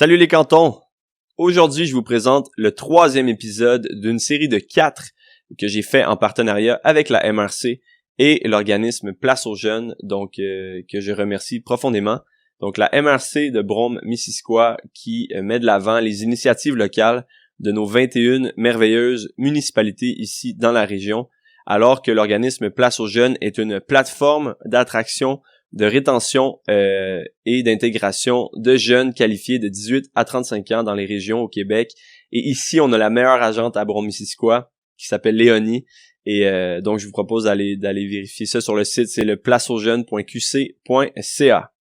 Salut les cantons! Aujourd'hui, je vous présente le 3e épisode d'une série de 4 que j'ai fait en partenariat avec la MRC et l'organisme Place aux Jeunes, donc que je remercie profondément. Donc la MRC de Brome-Missisquoi qui met de l'avant les initiatives locales de nos 21 merveilleuses municipalités ici dans la région, alors que l'organisme Place aux Jeunes est une plateforme d'attraction, de rétention et d'intégration de jeunes qualifiés de 18 à 35 ans dans les régions au Québec. Et ici, on a la meilleure agente à Brome-Missisquoi qui s'appelle Léonie. Et donc, je vous propose d'aller vérifier ça sur le site. C'est le placeausjeunes.qc.ca.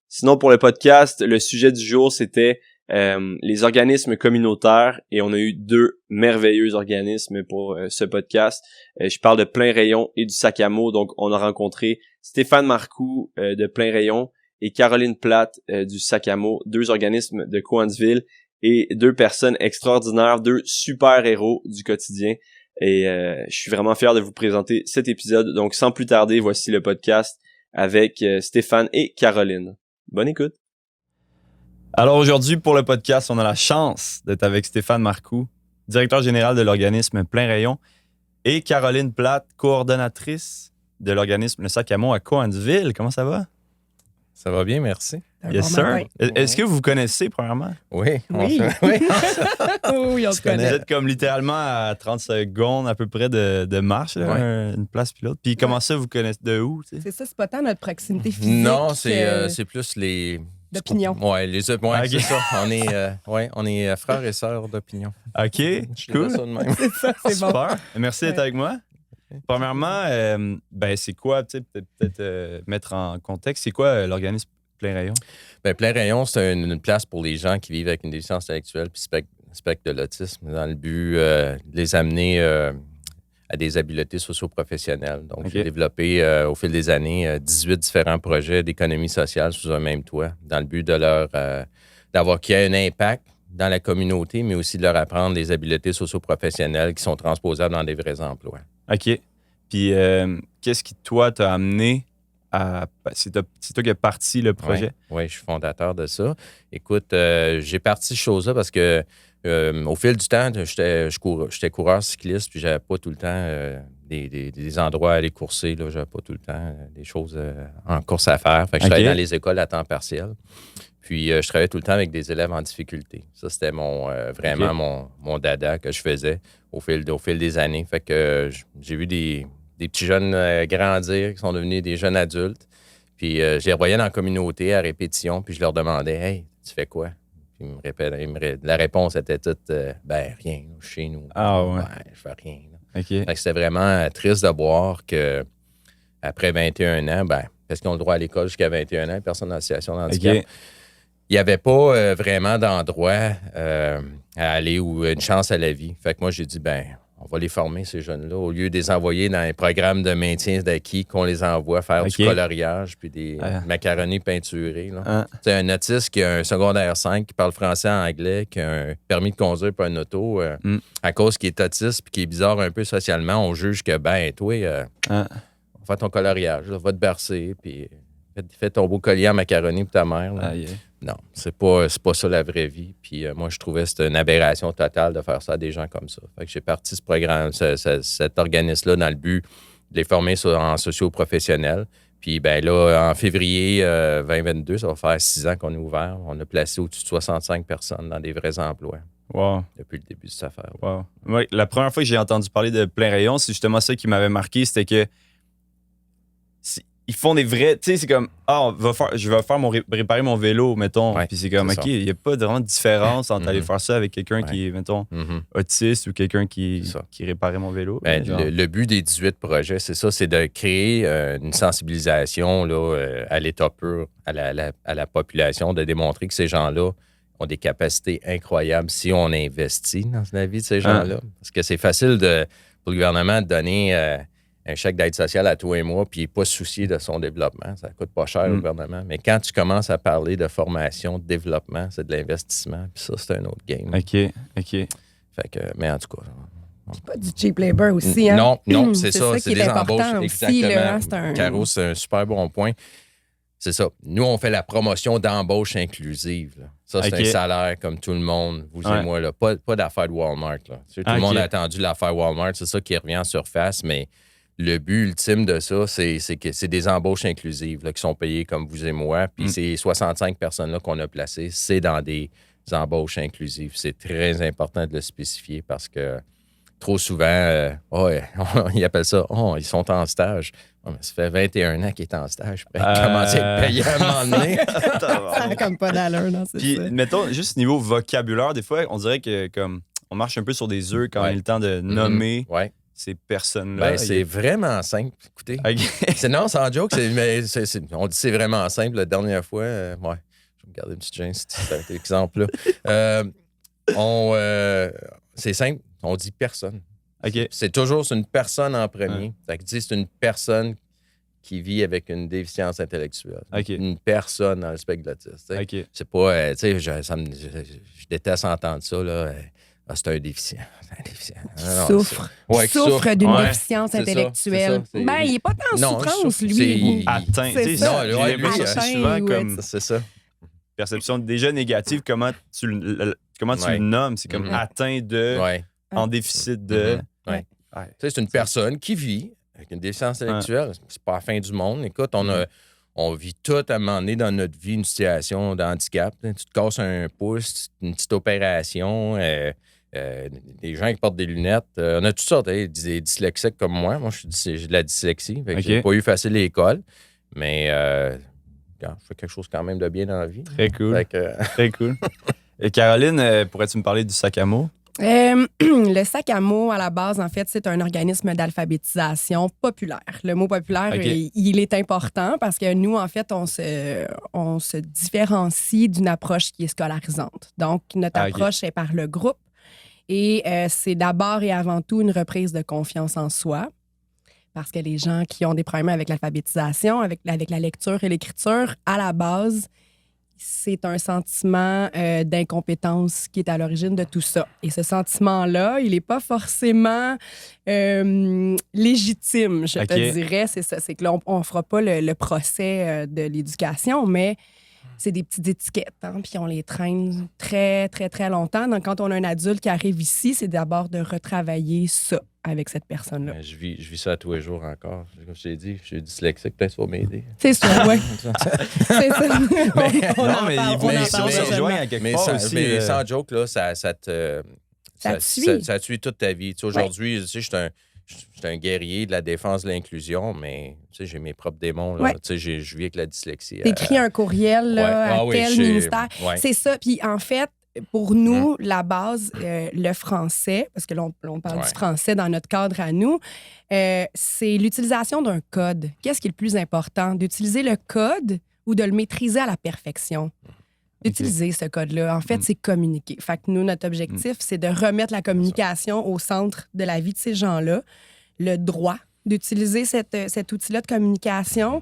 Sinon, pour le podcast, le sujet du jour, c'était les organismes communautaires. Et on a eu 2 merveilleux organismes pour ce podcast. Je parle de Plein Rayon et du Sac-à-Mot. Donc, on a rencontré Stéphane Marcoux de Plein Rayon et Caroline Plate du Sac-à-Mot, 2 organismes de Cowansville et 2 personnes extraordinaires, 2 super héros du quotidien. Et je suis vraiment fier de vous présenter cet épisode. Donc, sans plus tarder, voici le podcast avec Stéphane et Caroline. Bonne écoute! Alors aujourd'hui, pour le podcast, on a la chance d'être avec Stéphane Marcoux, directeur général de l'organisme Plein Rayon, et Caroline Plate, coordonnatrice de l'organisme Le Sac-à-Mot à Cowansville. Comment ça va? Ça va bien, merci. Yes, sir. Est-ce que vous vous connaissez, premièrement? Oui. Oui, on se connaît. Vous êtes comme littéralement à 30 secondes à peu près de marche, là, une place puis l'autre. Puis comment ça, vous connaissez de où? Tu sais? C'est ça, c'est pas tant notre proximité physique. Non, c'est plus les... D'opinion. Oui, c'est ça. On est frères et sœurs d'opinion. OK, cool. Ça de même. C'est ça, c'est bon. Super. Merci d'être avec moi. Premièrement, c'est quoi, tu sais, peut-être mettre en contexte, c'est quoi l'organisme Plein Rayon? Plein Rayon, c'est une place pour les gens qui vivent avec une déficience intellectuelle puis spectre de l'autisme, dans le but de les amener à des habiletés socio-professionnelles. Donc, j'ai développé au fil des années 18 différents projets d'économie sociale sous un même toit, dans le but de d'avoir qu'il y ait un impact dans la communauté, mais aussi de leur apprendre des habiletés socio-professionnelles qui sont transposables dans des vrais emplois. OK. Puis, qu'est-ce qui, toi, t'a amené à... C'est toi qui as parti le projet? Oui, je suis fondateur de ça. Écoute, j'ai parti cette chose-là parce que au fil du temps, j'étais coureur cycliste, puis j'avais pas tout le temps des endroits à aller courser. Là, j'avais pas tout le temps des choses en course à faire. Fait que je travaillais dans les écoles à temps partiel. Puis je travaillais tout le temps avec des élèves en difficulté. Ça, c'était vraiment mon dada que je faisais au fil des années. Fait que j'ai vu des petits jeunes grandir qui sont devenus des jeunes adultes. Puis je les revoyais dans la communauté à répétition, puis je leur demandais « Hey, tu fais quoi? » Puis la réponse était toute rien, chez nous. Ah ouais? Je fais rien. OK. Fait que c'était vraiment triste de voir que après 21 ans, parce qu'ils ont le droit à l'école jusqu'à 21 ans, personnes en situation de handicap, il n'y avait pas vraiment d'endroit à aller ou une chance à la vie. Fait que moi, j'ai dit, on va les former, ces jeunes-là, au lieu de les envoyer dans les programmes de maintien d'acquis, qu'on les envoie faire du coloriage puis des macaronis peinturés. C'est un autiste qui a un secondaire 5, qui parle français et anglais, qui a un permis de conduire pour un auto, à cause qu'il est autiste puis qui est bizarre un peu socialement, on juge que, toi, on va faire ton coloriage, là, va te bercer, puis fais ton beau collier en macaroni pour ta mère. Non, c'est pas ça la vraie vie. Puis moi, je trouvais que c'était une aberration totale de faire ça à des gens comme ça. Fait que j'ai parti ce programme, cet organisme-là dans le but de les former en socio-professionnel. Puis là, en février 2022, ça va faire 6 ans qu'on est ouvert. On a placé au-dessus de 65 personnes dans des vrais emplois. Wow. Depuis le début de cette affaire. Wow. Ouais, la première fois que j'ai entendu parler de Plein Rayon, c'est justement ça qui m'avait marqué, c'était que ils font des vrais... Tu sais, c'est comme, je vais réparer mon vélo, mettons. Puis c'est comme, OK, il n'y a pas vraiment de différence entre aller faire ça avec quelqu'un qui est, mettons, autiste ou quelqu'un qui réparait mon vélo. Le but des 18 projets, c'est ça, c'est de créer une sensibilisation là, à l'état pur, à la population, de démontrer que ces gens-là ont des capacités incroyables si on investit dans la vie de ces gens-là. Parce que c'est facile pour le gouvernement de donner... un chèque d'aide sociale à toi et moi, puis il n'est pas soucié de son développement. Ça ne coûte pas cher au gouvernement. Mais quand tu commences à parler de formation, de développement, c'est de l'investissement. Puis ça, c'est un autre game. OK. Fait que, mais en tout cas... C'est pas du cheap labor aussi, hein? Non, c'est ça. C'est qui des est embauches. important aussi, Exactement. là, Caro, c'est un super bon point. c'est ça. Nous, on fait la promotion d'embauche inclusive. Là. Ça, c'est un salaire comme tout le monde, vous et moi. Là. Pas d'affaire de Walmart. Là. Tout le monde a attendu l'affaire Walmart. C'est ça qui revient en surface, mais le but ultime de ça, c'est que c'est des embauches inclusives là, qui sont payées comme vous et moi. Puis ces 65 personnes-là qu'on a placées, c'est dans des embauches inclusives. C'est très important de le spécifier parce que trop souvent, ils appellent ça « ils sont en stage ». Mais ça fait 21 ans qu'il est en stage. Il commence à être payé à un moment donné. Ça n'a comme pas d'allure, non? Puis, mettons, juste niveau vocabulaire, des fois, on dirait que comme on marche un peu sur des œufs quand il est le temps de nommer ces personnes-là. Ben, c'est vraiment simple. Écoutez. Non, sans joke, on dit c'est vraiment simple. La dernière fois, je vais me garder une petite gêne, cet exemple-là. C'est simple, on dit personne. C'est toujours une personne en premier. Ça dit c'est une personne qui vit avec une déficience intellectuelle. Une personne dans le spectre de l'autisme. C'est pas, je déteste entendre ça, là. C'est un déficient. Souffre d'une déficience intellectuelle. Il n'est pas en souffrance, lui. Atteint. C'est ça. C'est souvent comme... C'est ça. Perception déjà négative, comment tu le nommes? C'est comme atteint de... En déficit de... C'est une personne qui vit avec une déficience intellectuelle. C'est pas la fin du monde. Écoute, on vit tout à un moment donné dans notre vie une situation de handicap. Tu te casses un pouce, une petite opération, des gens qui portent des lunettes. On a toutes sortes, des dyslexiques comme moi. Moi, j'ai de la dyslexie. J'ai pas eu facile à l'école, mais je fais quelque chose quand même de bien dans la vie. Très cool. Très cool. Et Caroline, pourrais-tu me parler du sac à mots? Le sac à mots, à la base, en fait, c'est un organisme d'alphabétisation populaire. Le mot populaire, il est important parce que nous, en fait, on se différencie d'une approche qui est scolarisante. Donc, notre approche est par le groupe et c'est d'abord et avant tout une reprise de confiance en soi. Parce que les gens qui ont des problèmes avec l'alphabétisation, avec la lecture et l'écriture, à la base, c'est un sentiment d'incompétence qui est à l'origine de tout ça. Et ce sentiment-là, il n'est pas forcément légitime, je te dirais. C'est ça. C'est que là, on ne fera pas le procès de l'éducation, mais c'est des petites étiquettes, hein, puis on les traîne très, très, très longtemps. Donc, quand on a un adulte qui arrive ici, c'est d'abord de retravailler ça avec cette personne-là. Je vis ça tous les jours encore. Comme je t'ai dit, je suis dyslexique, peut-être ça va m'aider. C'est ça, oui. C'est ça. Mais il se rejoint à quelque part aussi. Mais sans joke, là, ça tue toute ta vie. Tu sais, aujourd'hui, tu sais, je suis un guerrier de la défense de l'inclusion, mais tu sais, j'ai mes propres démons. Là. Tu sais, je vis avec la dyslexie. T'écris un courriel là, à tel ministère. C'est ça. Puis en fait, pour nous, la base, le français, parce que là, on parle du français dans notre cadre à nous, c'est l'utilisation d'un code. Qu'est-ce qui est le plus important? D'utiliser le code ou de le maîtriser à la perfection? D'utiliser ce code-là. En fait, c'est communiquer. Fait que nous, notre objectif, c'est de remettre la communication au centre de la vie de ces gens-là. Le droit d'utiliser cet outil-là de communication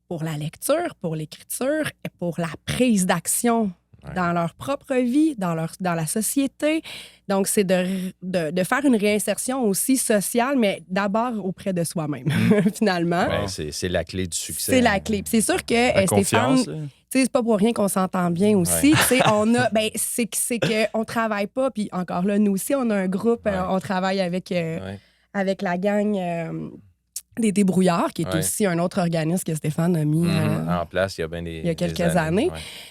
pour la lecture, pour l'écriture et pour la prise d'action dans leur propre vie, dans la société. Donc, c'est de faire une réinsertion aussi sociale, mais d'abord auprès de soi-même, finalement. C'est la clé du succès. C'est la clé. Puis c'est sûr que Stéphane, c'est pas pour rien qu'on s'entend bien aussi. C'est qu'on travaille pas, puis encore là, nous aussi, on a un groupe, on travaille avec la gang... des débrouillards, qui est aussi un autre organisme que Stéphane a mis en place il y a quelques années.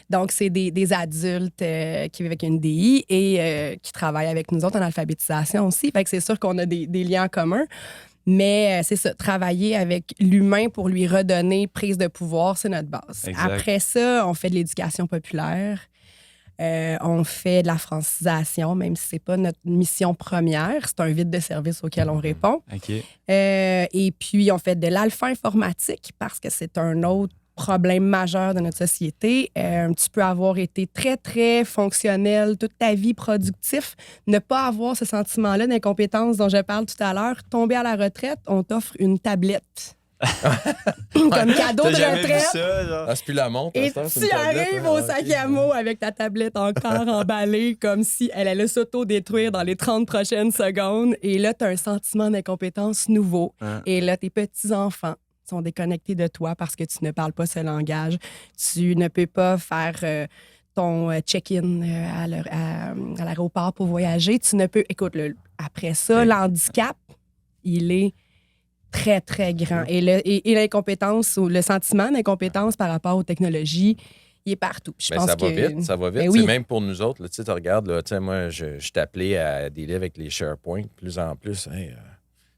Donc, c'est des adultes qui vivent avec une DI et qui travaillent avec nous autres en alphabétisation aussi. Fait que c'est sûr qu'on a des liens en commun. Mais c'est ça, travailler avec l'humain pour lui redonner prise de pouvoir, c'est notre base. Exact. Après ça, on fait de l'éducation populaire. On fait de la francisation, même si c'est pas notre mission première. C'est un vide de service auquel on répond. Et puis, on fait de l'alpha-informatique parce que c'est un autre problème majeur de notre société. Tu peux avoir été très, très fonctionnel toute ta vie, productif, ne pas avoir ce sentiment-là d'incompétence dont je parle tout à l'heure, tomber à la retraite, on t'offre une tablette. Comme cadeau de retraite. C'est plus la montre. Et tu arrives au sac à mots avec ta tablette encore emballée comme si elle allait s'auto-détruire dans les 30 prochaines secondes. Et là, tu as un sentiment d'incompétence nouveau. Et là, tes petits-enfants sont déconnectés de toi parce que tu ne parles pas ce langage. Tu ne peux pas faire ton check-in à l'aéroport pour voyager. Tu ne peux... Écoute, après ça, l'handicap, il est très, très grand. Et l'incompétence ou le sentiment d'incompétence par rapport aux technologies, il est partout. Je pense ça va vite, ça va vite. Ben oui. Même pour nous autres, tu regardes, là, moi, je suis appelé à dealer avec les SharePoint de plus en plus.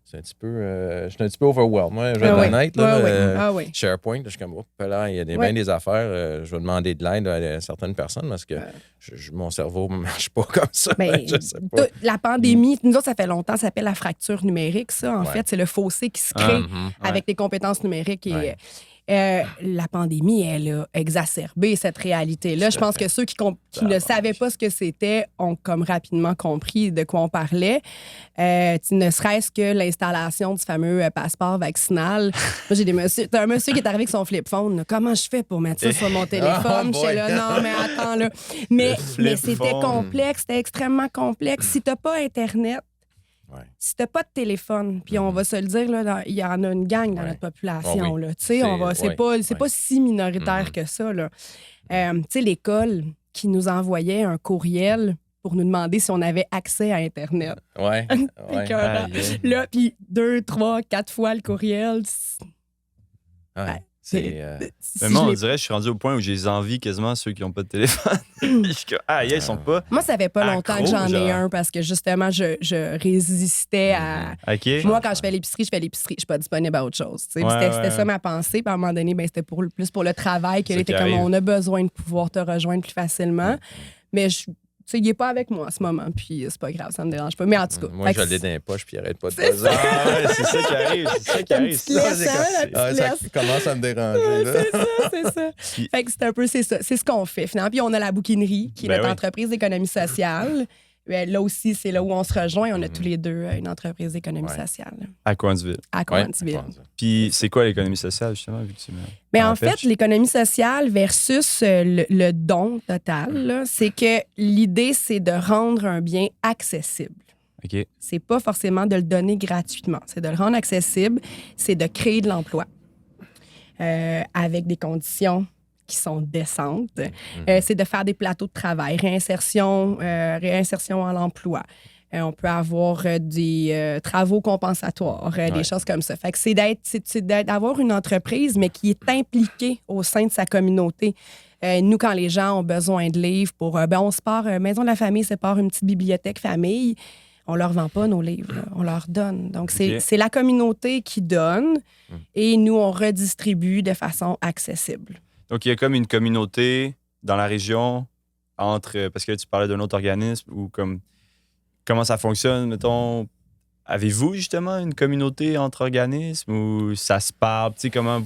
C'est un petit peu... je suis un petit peu overwhelmed. Moi, je vais être honnête. Là, SharePoint, je suis comme, là, il y a bien des affaires. Je vais demander de l'aide à certaines personnes parce que mon cerveau ne marche pas comme ça. Je sais pas. La pandémie, nous autres, ça fait longtemps, ça s'appelle la fracture numérique, ça. En fait, c'est le fossé qui se crée avec les compétences numériques. Et la pandémie, elle a exacerbé cette réalité-là. Je pense que ceux qui ne savaient pas ce que c'était ont comme rapidement compris de quoi on parlait. Ne serait-ce que l'installation du fameux passeport vaccinal. Moi, j'ai t'as un monsieur qui est arrivé avec son flip phone. Là. Comment je fais pour mettre ça sur mon téléphone? J'étais là, non, mais attends, là. Mais c'était complexe, c'était extrêmement complexe. Si t'as pas Internet, si t'as pas de téléphone, puis on va se le dire, là, il y en a une gang dans notre population. Là, c'est pas si minoritaire que ça. Là. L'école qui nous envoyait un courriel pour nous demander si on avait accès à Internet. Là, puis 2, 3, 4 fois le courriel. Mais moi, on dirait, je suis rendu au point où j'ai envie quasiment ceux qui n'ont pas de téléphone. Ils sont pas. Moi, ça fait pas longtemps que j'en ai un parce que justement, je résistais à. Moi, quand je fais l'épicerie, je suis pas disponible à autre chose. C'était ça ma pensée. Puis à un moment donné, c'était plus pour le travail que était comme on a besoin de pouvoir te rejoindre plus facilement. Mais il n'est pas avec moi en ce moment, puis c'est pas grave, ça me dérange pas. Mais en tout cas. Moi, je l'ai dans les poches, puis il arrête pas de poser. C'est ça qui arrive. Ça commence à me déranger. Là. C'est ça. Fait que c'est un peu, c'est ça. C'est ce qu'on fait, finalement. Puis on a la Bouquinerie, qui est notre entreprise d'économie sociale. Là aussi, c'est là où on se rejoint. On a tous les deux une entreprise d'économie sociale. À Cowansville. À Cowansville. Puis c'est quoi l'économie sociale, justement, vu que tu en fait, l'économie sociale versus le don total, là, c'est que l'idée, c'est de rendre un bien accessible. C'est pas forcément de le donner gratuitement. C'est de le rendre accessible. C'est de créer de l'emploi avec des conditions qui sont décentes. C'est de faire des plateaux de travail, réinsertion à l'emploi. On peut avoir des travaux compensatoires, des choses comme ça. Fait que c'est d'avoir une entreprise, mais qui est impliquée au sein de sa communauté. Nous, quand les gens ont besoin de livres pour... on se part, Maison de la famille se part une petite bibliothèque famille. On leur vend pas nos livres, là. On leur donne. Donc, c'est la communauté qui donne et nous, on redistribue de façon accessible. Donc, il y a comme une communauté dans la région entre... Parce que là, tu parlais d'un autre organisme ou comme... Comment ça fonctionne, mettons? Avez-vous justement une communauté entre organismes ou ça se parle? Tu sais, comment...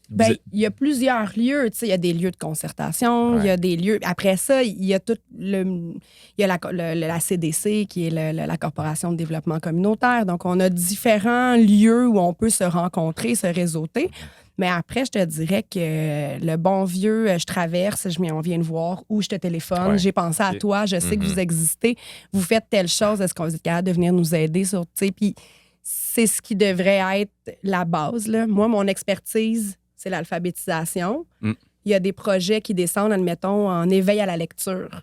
Il y a plusieurs lieux. Tu sais, il y a des lieux de concertation, il y a des lieux... Après ça, il y a tout il y a la CDC, qui est la Corporation de développement communautaire. Donc, on a différents lieux où on peut se rencontrer, se réseauter. Mais après, je te dirais que le bon vieux, je traverse, on vient de voir, ou je te téléphone, j'ai pensé à toi, je sais que vous existez, vous faites telle chose, est-ce qu'on est capable de venir nous aider sur, tu sais, puis c'est ce qui devrait être la base, là. Moi, mon expertise, c'est l'alphabétisation. Il y a des projets qui descendent, admettons, en éveil à la lecture.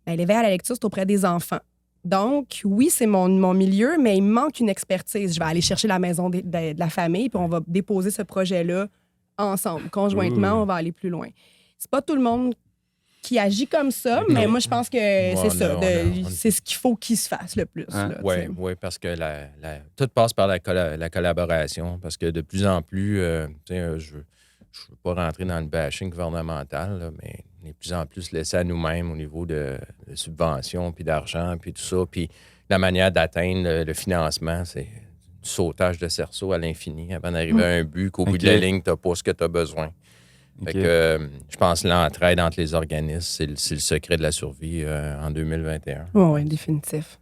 L'éveil à la lecture, c'est auprès des enfants. Donc, oui, c'est mon milieu, mais il me manque une expertise. Je vais aller chercher la maison de la famille, puis on va déposer ce projet-là ensemble. Conjointement, on va aller plus loin. C'est pas tout le monde qui agit comme ça, mais moi, je pense que c'est ça. C'est ce qu'il faut qu'il se fasse le plus. Oui, parce que tout passe par la collaboration. Parce que de plus en plus, je ne veux pas rentrer dans le bashing gouvernemental, là, mais on est de plus en plus laissé à nous-mêmes au niveau de subventions, puis d'argent, puis tout ça. Puis la manière d'atteindre le financement, c'est du sautage de cerceau à l'infini avant d'arriver à un but qu'au bout de la ligne, tu n'as pas ce que tu as besoin. Fait que je pense que l'entraide entre les organismes, c'est le secret de la survie en 2021. Oui, définitif.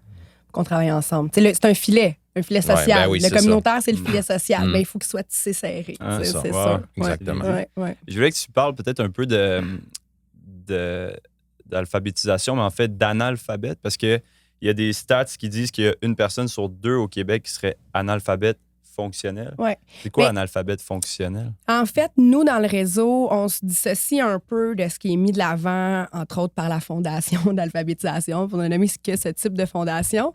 Qu'on travaille ensemble. C'est un filet social. Le communautaire, c'est le filet social. Il faut qu'il soit tissé serré. C'est ça. Exactement. Je voulais que tu parles peut-être un peu d'alphabétisation, mais en fait d'analphabète, parce qu'il y a des stats qui disent qu'il y a une personne sur 2 au Québec qui serait analphabète fonctionnel. Ouais. C'est quoi Mais- un alphabet fonctionnel? En fait, nous, dans le réseau, on se dissocie un peu de ce qui est mis de l'avant, entre autres par la Fondation d'alphabétisation, pour ne nommer que ce type de fondation,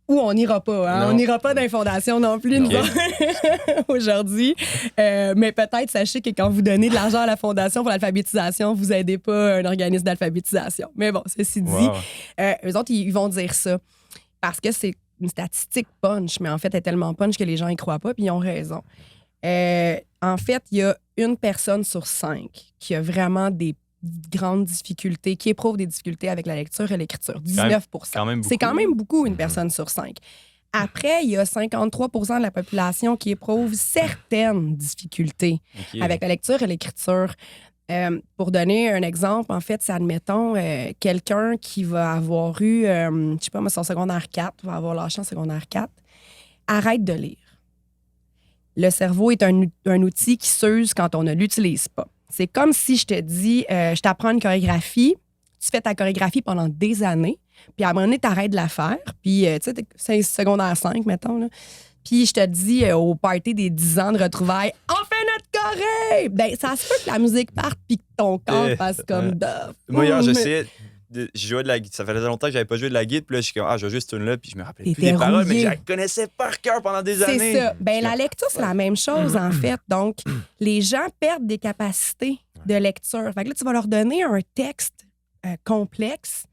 où on n'ira pas. Hein? Non. On n'ira pas dans les fondations non plus, nous Ok. autres, aujourd'hui. Mais peut-être, sachez que quand vous donnez de l'argent à la Fondation pour l'alphabétisation, vous n'aidez pas un organisme d'alphabétisation. Mais bon, ceci dit, Wow. eux autres, ils vont dire ça parce que c'est une statistique punch, mais en fait, elle est tellement punch que les gens n'y croient pas, puis ils ont raison. En fait, il y a une personne sur 5 qui a vraiment des grandes difficultés, qui éprouve des difficultés avec la lecture et l'écriture. 19 quand même beaucoup. C'est quand même beaucoup, une personne sur 5. Après, il y a 53 de la population qui éprouve certaines difficultés Ok. avec la lecture et l'écriture. Pour donner un exemple, en fait, c'est, admettons, quelqu'un qui va avoir eu, je sais pas moi, son secondaire 4, va avoir lâché en secondaire 4, arrête de lire. Le cerveau est un outil qui s'use quand on ne l'utilise pas. C'est comme si je te dis, je t'apprends une chorégraphie, tu fais ta chorégraphie pendant des années, puis à un moment donné, tu arrêtes de la faire, puis tu sais, c'est secondaire 5, mettons, là. Puis je te dis au party des 10 ans de retrouvailles, on fait notre choré! Ben, ça se peut que la musique parte puis que ton corps fasse comme d'off. Moi, hier, j'essayais. Je jouais de la guitare. Ça faisait longtemps que j'avais pas joué de la guitare. Puis là, je suis comme, je joue juste une là. Puis je me rappelais plus T'étais des paroles, mais rouillé. je la connaissais par cœur pendant des années. C'est ça. Ben, la lecture, c'est la même chose, en fait. Donc, les gens perdent des capacités de lecture. Fait que là, tu vas leur donner un texte complexe,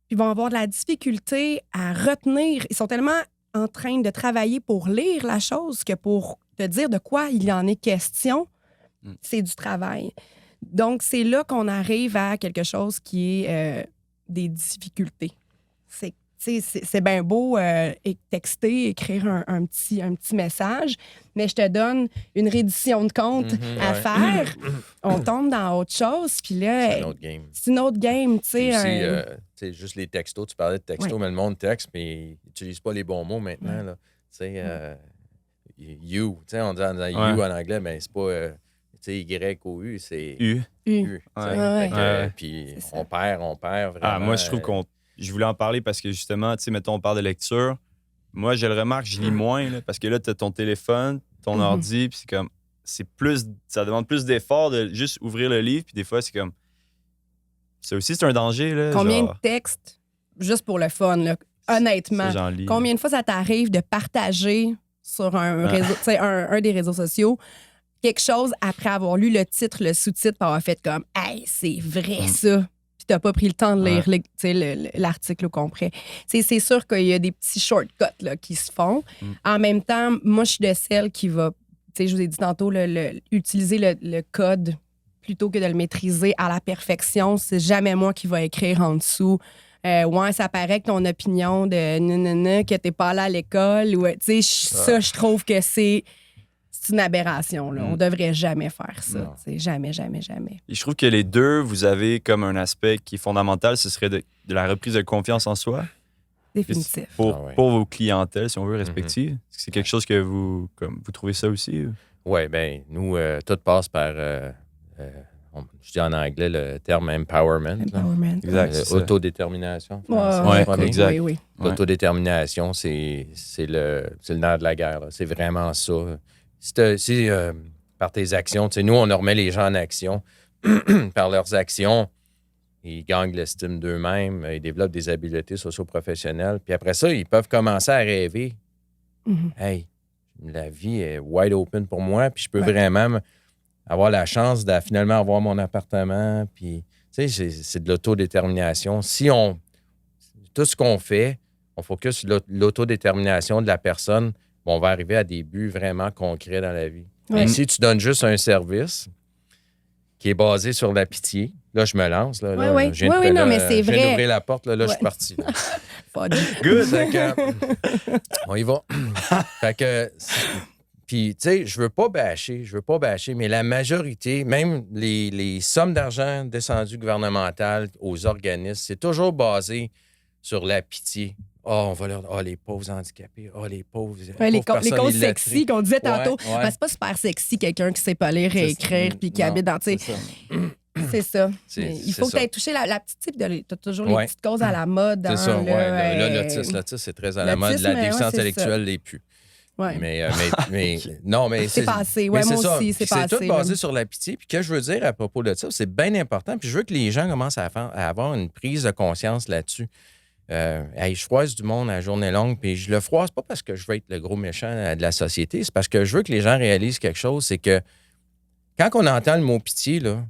puis ils vont avoir de la difficulté à retenir. Ils sont tellement en train de travailler pour lire la chose que pour te dire de quoi il en est question, c'est du travail. Donc, c'est là qu'on arrive à quelque chose qui est des difficultés. C'est bien beau texter, écrire un petit message, mais je te donne une reddition de compte à faire. On tombe dans autre chose, puis là, C'est un autre game. c'est une autre game, tu Puis sais. aussi, tu sais, juste les textos, tu parlais de textos, Ouais. mais le monde texte, mais ils n'utilisent pas les bons mots maintenant. Là. Tu sais, you, tu sais, on dit you en anglais, mais c'est pas, tu sais, Y-O-U, c'est U. U. tu sais. Ouais. Fait que, Ouais. Puis C'est ça. on perd vraiment. Moi, je trouve je voulais en parler parce que justement, tu sais, mettons, on parle de lecture. Moi, je le remarque, je lis moins, là, parce que là, tu as ton téléphone, ton ordi, puis c'est comme, ça demande plus d'effort de juste ouvrir le livre, puis des fois, c'est comme, ça aussi, c'est un danger, là. Combien genre, de textes, juste pour le fun, là, honnêtement, ça, j'en lis. combien de fois ça t'arrive de partager sur un réseau, tu sais, un des réseaux sociaux, quelque chose après avoir lu le titre, le sous-titre, pour avoir fait comme « Hey, c'est vrai ça! » Puis t'as pas pris le temps de lire tu sais, l'article au complet. C'est sûr qu'il y a des petits shortcuts là, qui se font. En même temps, moi, je suis de celle qui va, tu sais, je vous ai dit tantôt, utiliser le code plutôt que de le maîtriser à la perfection. C'est jamais moi qui va écrire en dessous. Ouais, ça paraît que ton opinion de nanana, que t'es pas allé à l'école. Ou, tu sais, ça, je trouve que c'est une aberration. Là. On devrait jamais faire ça. Non. Tu sais, jamais, jamais, jamais. Et je trouve que les deux, vous avez comme un aspect qui est fondamental, ce serait de la reprise de confiance en soi Définitif. pour vos clientèles, si on veut, respectives. Est-ce que c'est quelque chose que vous trouvez ça aussi? Oui, bien, nous, tout passe par, je dis en anglais le terme empowerment. là. Empowerment. Exact. c'est ça. Autodétermination. Ouais, français. oui, exact. oui, oui. Ouais. L'autodétermination, c'est le nerf de la guerre. là. C'est vraiment ça. Si par tes actions, tu sais, nous, on remet les gens en action. Par leurs actions, ils gagnent l'estime d'eux-mêmes, ils développent des habiletés socio-professionnelles. Puis après ça, ils peuvent commencer à rêver. Mhm. Hey, la vie est wide open pour moi, puis je peux Ouais. vraiment avoir la chance de finalement avoir mon appartement. Puis, tu sais, c'est de l'autodétermination. Tout ce qu'on fait, on focus sur l'autodétermination de la personne, on va arriver à des buts vraiment concrets dans la vie. Ouais. Et si tu donnes juste un service qui est basé sur la pitié, là, je me lance. Là, Ouais, ouais. je viens de- Ouais, ouais, non, là, mais c'est je viens vrai. d'ouvrir la porte, là, je suis Ouais. parti. Fun. Good. Fait que, on y va. Fait que, puis, tu sais, je veux pas bâcher, mais la majorité, même les sommes d'argent descendues gouvernementales aux organismes, c'est toujours basé sur la pitié. On va leur dire, les pauvres handicapés, les pauvres. Ouais, les pauvres personnes causes illettrées. sexy qu'on disait tantôt. Ouais. Ben, c'est pas super sexy, quelqu'un qui sait pas lire et écrire puis qui Non, habite dans. Tu sais, c'est ça. c'est ça. C'est- Mais il c'est faut que ça. tu aies touché la petite type de. Tu as toujours Ouais. les petites causes à la mode. C'est hein, ça, là, L'autisme, c'est très à la mode. l'autisme, La ouais, déficience c'est intellectuelle l'est plus. Ouais. Mais non, mais c'est passé. Ouais, mais moi c'est ça. aussi, c'est Puis passé. c'est tout basé sur la pitié. Puis que je veux dire à propos de ça, c'est bien important. Puis je veux que les gens commencent à avoir une prise de conscience là-dessus. Je froisse du monde à journée longue, puis je le froisse pas parce que je veux être le gros méchant de la société, c'est parce que je veux que les gens réalisent quelque chose, c'est que quand on entend le mot pitié, là,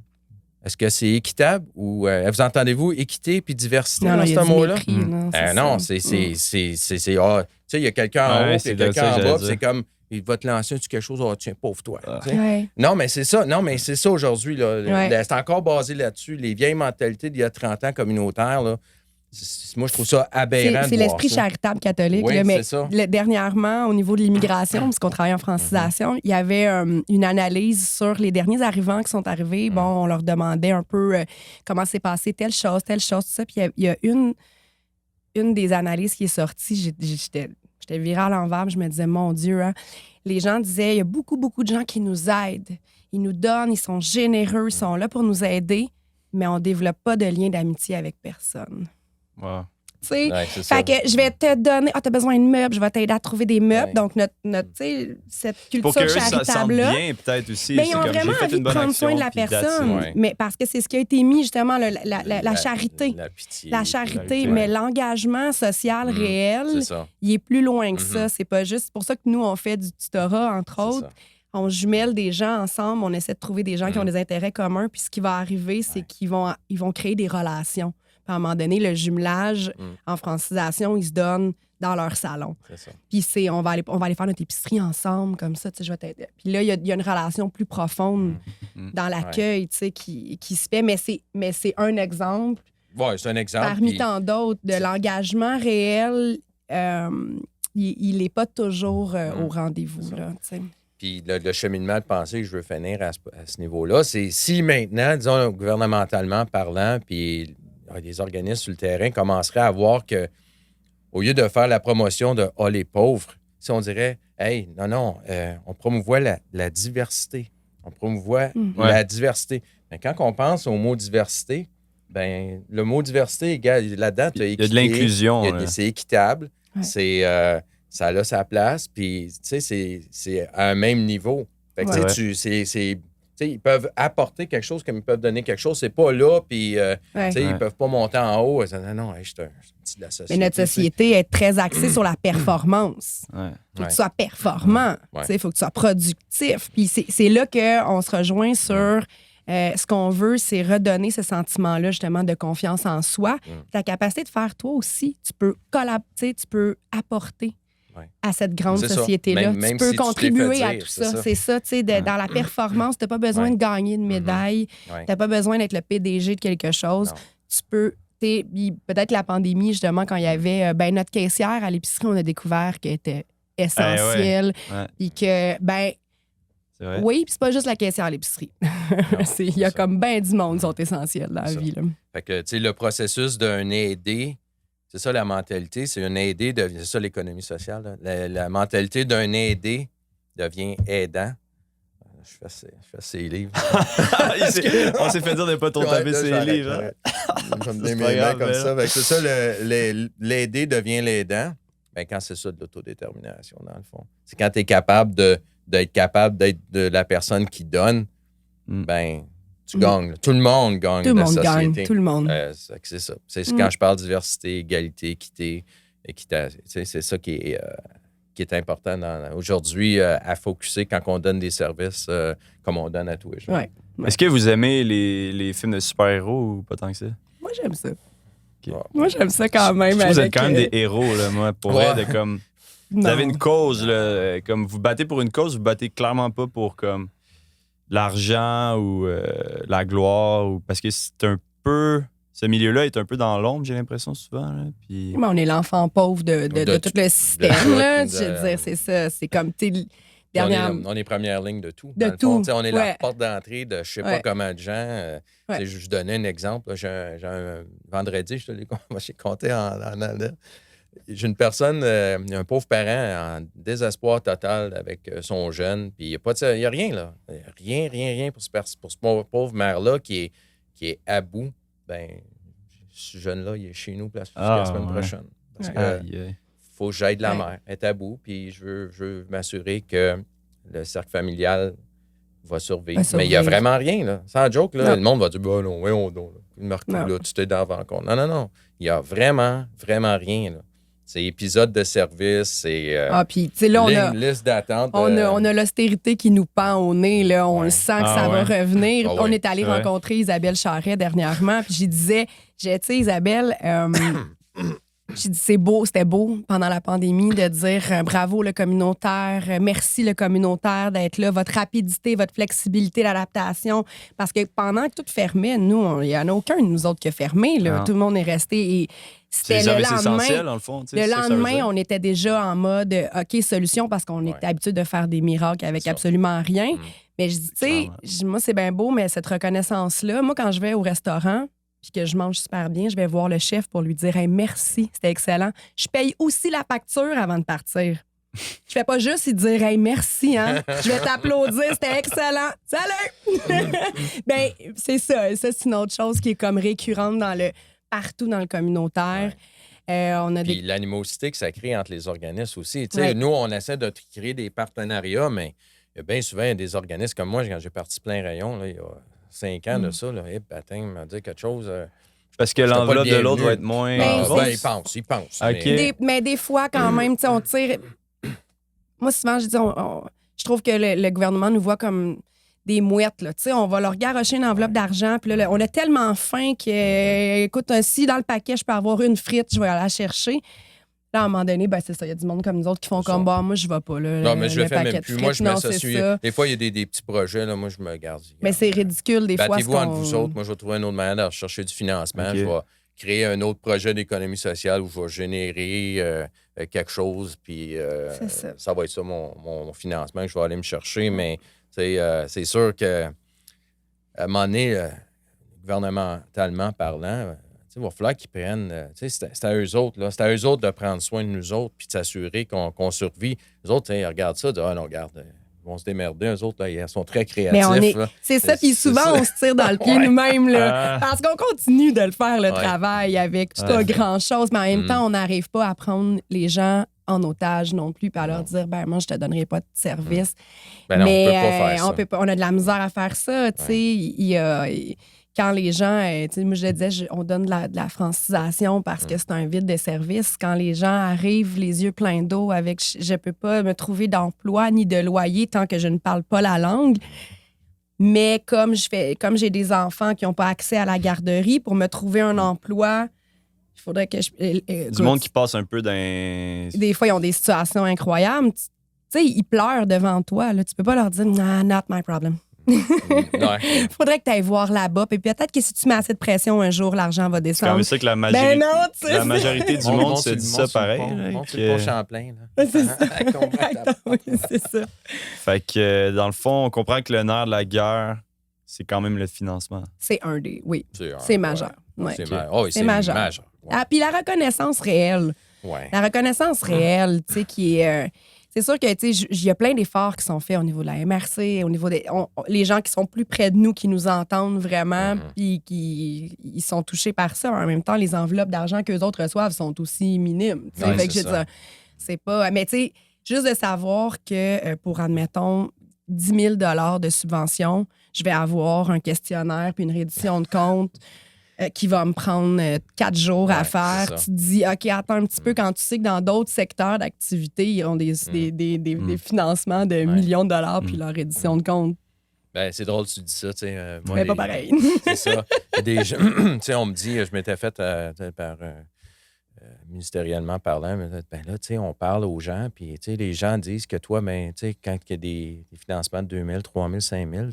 est-ce que c'est équitable ou vous entendez-vous équité puis diversité dans ce mot-là? Non, c'est tu sais, il y a quelqu'un en haut, puis quelqu'un en bas, puis c'est comme il va te lancer quelque chose, tiens, pauvre toi. Non, mais c'est ça. Non, mais c'est ça aujourd'hui. Là. C'est encore basé là-dessus. Les vieilles mentalités d'il y a 30 ans communautaires, là, moi, je trouve ça aberrant. C'est l'esprit charitable catholique. Oui, là, mais ça. Dernièrement, au niveau de l'immigration, parce qu'on travaille en francisation, il y avait une analyse sur les derniers arrivants qui sont arrivés. Bon, on leur demandait un peu comment s'est passé telle chose, tout ça. Puis il y a une des analyses qui est sortie. J'étais virée à l'envers. Je me disais, mon Dieu, hein? Les gens disaient, il y a beaucoup, beaucoup de gens qui nous aident. Ils nous donnent, ils sont généreux, ils sont là pour nous aider, mais on ne développe pas de lien d'amitié avec personne. Wow. Fait que je vais te donner, t'as besoin de meubles, je vais t'aider à trouver des meubles. Donc, cette culture charitable-là. Bien, peut-être aussi. Mais ils ont vraiment envie de prendre soin de la personne. Mais parce que c'est ce qui a été mis, justement, la charité. La charité. Mais l'engagement social réel, il est plus loin que ça. C'est pas juste. C'est pour ça que nous, on fait du tutorat, entre autres. On jumelle des gens ensemble, on essaie de trouver des gens qui ont des intérêts communs. Puis ce qui va arriver, c'est qu'ils vont créer des relations. Puis à un moment donné, le jumelage en francisation, ils se donnent dans leur salon. Puis on va aller faire notre épicerie ensemble, comme ça, tu sais, je vais t'aider. Puis là, il y a une relation plus profonde dans l'accueil, tu sais, qui se fait. Mais c'est un exemple. Oui, c'est un exemple. Parmi tant d'autres, de l'engagement réel, il n'est pas toujours au rendez-vous, là, tu sais. Puis le cheminement de pensée que je veux finir à ce niveau-là, c'est si maintenant, disons, gouvernementalement parlant, puis les organismes sur le terrain commenceraient à voir que, au lieu de faire la promotion de « les pauvres », si on dirait « Hey, non, on promouvoit la diversité. On promouvoit la diversité. » Mais quand on pense au mot diversité, ben le mot diversité, là-dedans, tu as équité. Il y a de l'inclusion. C'est équitable. C'est... ça a sa place, puis tu sais, c'est à un même niveau. Fait que tu sais, ils peuvent apporter quelque chose comme ils peuvent donner quelque chose. C'est pas là, puis ils peuvent pas monter en haut. Non, je suis un petit de la société. Mais notre société est très axée sur la performance. Faut que tu sois performant. Il faut que tu sois productif. Puis c'est là qu'on se rejoint sur... ce qu'on veut, c'est redonner ce sentiment-là, justement, de confiance en soi. Ta capacité de faire toi aussi. Tu peux collaborer, tu peux apporter à cette grande société-là. Tu peux contribuer à tout ça. C'est ça, tu sais, dans la performance, tu n'as pas besoin de gagner une médaille. Tu n'as pas besoin d'être le PDG de quelque chose. Tu peux... Peut-être la pandémie, justement, quand il y avait notre caissière à l'épicerie, on a découvert qu'elle était essentielle. Puis que, oui, puis c'est pas juste la caissière à l'épicerie. Il y a comme ben du monde qui sont essentiels dans la vie. Là. Fait que, tu sais, le processus d'un aidé, c'est ça la mentalité, c'est un aidé, c'est ça l'économie sociale. La mentalité d'un aidé devient aidant. Je fais ses livres. On s'est fait dire de ne pas trop taper ses livres. Je me démêler comme ça. C'est ça, l'aider devient l'aidant. Ben, quand c'est ça de l'autodétermination, dans le fond. C'est quand tu es capable d'être capable d'être de la personne qui donne, ben tu gagnes. Tout le monde gagne de la société. Tout le monde gagne, tout le monde. C'est ça. C'est quand je parle de diversité, égalité, équité, c'est ça qui est important aujourd'hui à focusser quand on donne des services comme on donne à tous les jours. Est-ce que vous aimez les films de super-héros ou pas tant que ça? Moi, j'aime ça. Moi, j'aime ça quand même. Je trouve que vous êtes quand même des héros, là, moi, pour vrai, de comme... Vous avez une cause, là, comme vous battez pour une cause, vous battez clairement pas pour comme l'argent ou la gloire, ou parce que c'est un peu... Ce milieu-là est un peu dans l'ombre, j'ai l'impression, souvent. Là, puis... Mais on est l'enfant pauvre de tout le système. Là, je veux dire, c'est ça. C'est comme... On est première ligne de tout. De tout. On est la porte d'entrée de je sais pas comment de gens. Je donnais un exemple. J'ai un vendredi, je te l'ai compté en j'ai une personne, un pauvre parent en désespoir total avec son jeune, puis il n'y a rien, là. Rien pour ce pauvre mère-là qui est à bout. Ben, ce jeune-là, il est chez nous la semaine prochaine. Parce que faut que j'aide la Ouais. mère. Elle est à bout, puis je veux m'assurer que le cercle familial va survivre. Mais il n'y a vraiment rien, là. Sans joke, là, le monde va dire, bah non, voyons donc. Marco, là, tu t'es dans le compte. Non. Il n'y a vraiment, vraiment rien, là. C'est épisode de service, c'est puis tu sais, là, liste d'attente. On a l'austérité qui nous pend au nez, là. On le sent que ça va revenir. On est allé rencontrer Isabelle Charret dernièrement, puis j'y disais, tu sais, Isabelle, j'ai dit, c'était beau pendant la pandémie de dire bravo le communautaire, merci le communautaire d'être là, votre rapidité, votre flexibilité, l'adaptation. Parce que pendant que tout fermait, nous, il n'y en a aucun de nous autres qui a fermé. Là. Tout le monde est resté. Et c'était le lendemain. Essentiel, dans le fond. Le lendemain, on était déjà en mode OK, solution, parce qu'on était habitué de faire des miracles avec absolument rien. Mais je dis, tu sais, moi, c'est bien beau, mais cette reconnaissance-là, moi, quand je vais au restaurant, puis que je mange super bien, je vais voir le chef pour lui dire hey, merci, c'était excellent. Je paye aussi la facture avant de partir. Je fais pas juste lui dire hey, merci, hein. Je vais t'applaudir, c'était excellent. Salut! Ben, c'est ça. Ça, c'est une autre chose qui est comme récurrente partout dans le communautaire. On a puis l'animosité que ça crée entre les organismes aussi. Tu sais, nous, on essaie de créer des partenariats, mais il y a bien souvent des organismes comme moi, quand j'ai parti plein rayon, là, il y a 5 ans de ça, là, il m'a dit quelque chose. Parce que l'enveloppe de l'autre va être moins. Il pense. Okay. Mais des fois, quand même, on tire. Moi, souvent, je dis, je trouve que le gouvernement nous voit comme des mouettes. Là. On va leur garrocher une enveloppe d'argent. Puis là, on a tellement faim que, écoute, si dans le paquet, je peux avoir une frite, je vais aller la chercher. Là, à un moment donné, ben, c'est ça. Il y a du monde comme nous autres qui font comme, moi, je vais pas. Là, non, mais je le fais même plus. Moi, je mets ça sur. Des fois, il y a des petits projets. Là, moi, je me garde. Mais c'est ridicule, des fois. Battez-vous entre vous autres. Moi, je vais trouver une autre manière de rechercher du financement. Je vais créer un autre projet d'économie sociale où je vais générer quelque chose. Puis ça va être ça, mon financement que je vais aller me chercher. Mais c'est sûr qu'à un moment donné, gouvernementalement parlant, il va falloir qu'ils prennent. C'est à eux autres. Là. C'est à eux autres de prendre soin de nous autres puis de s'assurer qu'on survit. Les autres, ils regardent ça, non, regarde, ils vont se démerder. Eux autres, là, ils sont très créatifs. Mais c'est ça, puis souvent, on se tire dans le pied nous-mêmes. Là, parce qu'on continue de le faire, le travail, avec pas grand-chose. Mais en même temps, on n'arrive pas à prendre les gens en otage non plus, puis à leur dire, moi, je te donnerai pas de service. Ben non, mais on peut pas faire ça. On a de la misère à faire ça. Tu sais, quand les gens, moi je le disais, on donne de la francisation parce que c'est un vide de service. Quand les gens arrivent les yeux pleins d'eau avec je peux pas me trouver d'emploi ni de loyer tant que je ne parle pas la langue. Mais comme j'ai des enfants qui n'ont pas accès à la garderie, pour me trouver un emploi, il faudrait que du monde qui passe un peu dans. Des fois, ils ont des situations incroyables. Tu sais, ils pleurent devant toi. Là. Tu peux pas leur dire nah, not my problem. Faudrait que tu ailles voir là-bas. Puis peut-être que si tu mets assez de pression, un jour, l'argent va descendre. C'est comme ça que la majorité du monde se dit ça pareil. C'est pas Champlain. C'est ça. Oui, c'est ça. Fait que, dans le fond, on comprend que le nerf de la guerre, c'est quand même le financement. C'est un des... Oui, c'est majeur. Ouais. C'est majeur. Ouais. Ah, puis la reconnaissance réelle. Ouais. La reconnaissance réelle, tu sais, qui est... c'est sûr que, tu sais, il y a plein d'efforts qui sont faits au niveau de la MRC, au niveau des... les gens qui sont plus près de nous, qui nous entendent vraiment, puis ils sont touchés par ça. En même temps, les enveloppes d'argent qu'eux autres reçoivent sont aussi minimes. Ouais, fait que c'est pas... Mais tu sais, juste de savoir que pour, admettons, 10 000 $ de subvention, je vais avoir un questionnaire puis une reddition de compte qui va me prendre 4 jours à faire. Tu te dis, OK, attends un petit peu, quand tu sais que dans d'autres secteurs d'activité, ils ont des financements de millions de dollars puis leur reddition de compte. Ben, c'est drôle que tu dis ça. Tu sais, mais pas pareil. C'est ça. Tu sais, on me dit, je m'étais fait par... ministériellement parlant, ben là, tu sais, on parle aux gens, puis tu sais, les gens disent que toi, ben, tu sais, quand il y a des financements de 2 000, 3 000, 5 000,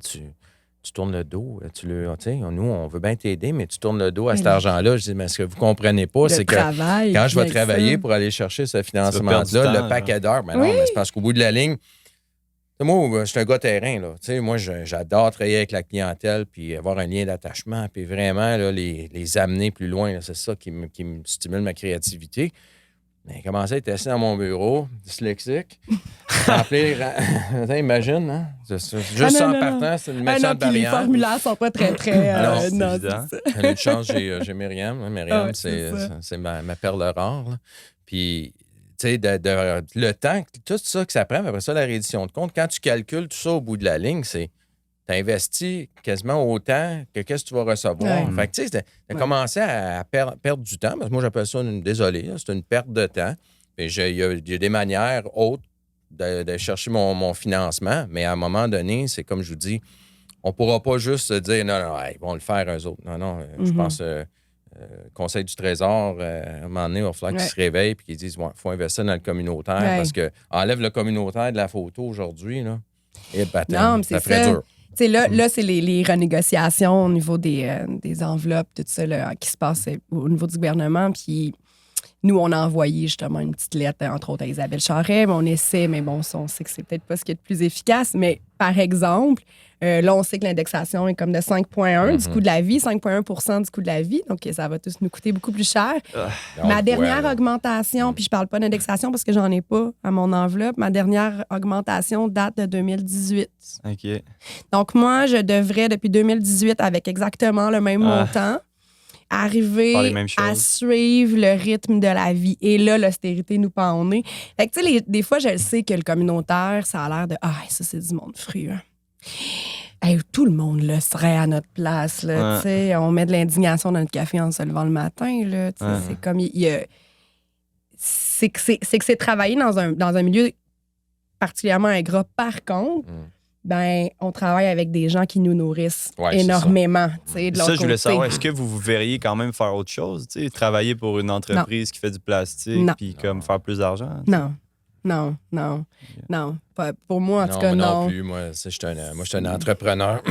tu tournes le dos. Tu sais, nous, on veut bien t'aider, mais tu tournes le dos à cet argent-là. Je dis, mais ce que vous ne comprenez pas, c'est que quand je vais travailler pour aller chercher ce financement-là, le paquet d'heures, ben non, mais c'est parce qu'au bout de la ligne, moi, je suis un gars terrain. Là. Moi, j'adore travailler avec la clientèle puis avoir un lien d'attachement puis vraiment là, les amener plus loin. Là. C'est ça qui me stimule ma créativité. Mais commencer à être assis dans mon bureau, dyslexique, remplir... imagine, hein? Juste ça en partant, c'est une méchante barrière. Les formulaires sont pas très, très... non, c'est une chance, j'ai Myriam. Myriam, c'est ma perle rare. Là. Puis sais, le temps, tout ça que ça prend, après ça, la réédition de compte, quand tu calcules tout ça au bout de la ligne, c'est tu as investi quasiment autant que qu'est-ce que tu vas recevoir. Ouais. Fait que, tu sais, tu as commencé à perdre du temps, parce que moi, j'appelle ça, désolé, c'est une perte de temps. Il y a des manières autres de chercher mon financement, mais à un moment donné, c'est comme je vous dis, on ne pourra pas juste se dire, non, ils vont le faire eux autres. Non, je pense Conseil du Trésor, à un moment donné, il va falloir qu'ils se réveillent et qu'ils disent, il faut investir dans le communautaire, parce que enlève le communautaire de la photo aujourd'hui, là, et non, mais ça c'est ferait ça. dur. Là, c'est les renégociations au niveau des enveloppes, tout ça, là, qui se passe au niveau du gouvernement. Puis nous, on a envoyé justement une petite lettre, entre autres, à Isabelle Charest. Mais on essaie, mais bon, on sait que c'est peut-être pas ce qui est le plus efficace. Mais par exemple, là, on sait que l'indexation est comme de 5,1 du coût de la vie, 5,1 du coût de la vie. Donc, ça va tous nous coûter beaucoup plus cher. Ma dernière augmentation, puis je parle pas d'indexation parce que j'en ai pas à mon enveloppe, ma dernière augmentation date de 2018. OK. Donc, moi, je devrais, depuis 2018, avec exactement le même montant, arriver à suivre le rythme de la vie. Et là, l'austérité nous pend au nez. Fait que, tu sais, des fois, je le sais que le communautaire, ça a l'air de « Ah, ça, c'est du monde fru. Hein. » Hey, tout le monde le serait à notre place. Là, on met de l'indignation dans notre café en se levant le matin. Là, c'est comme... C'est que c'est travailler dans un milieu particulièrement ingrat. Par contre, ben, on travaille avec des gens qui nous nourrissent énormément. De ça, je voulais savoir, est-ce que vous verriez quand même faire autre chose? Travailler pour une entreprise qui fait du plastique puis comme faire plus d'argent? Non. Pour moi, en tout cas, non. Plus. Moi, je suis un entrepreneur.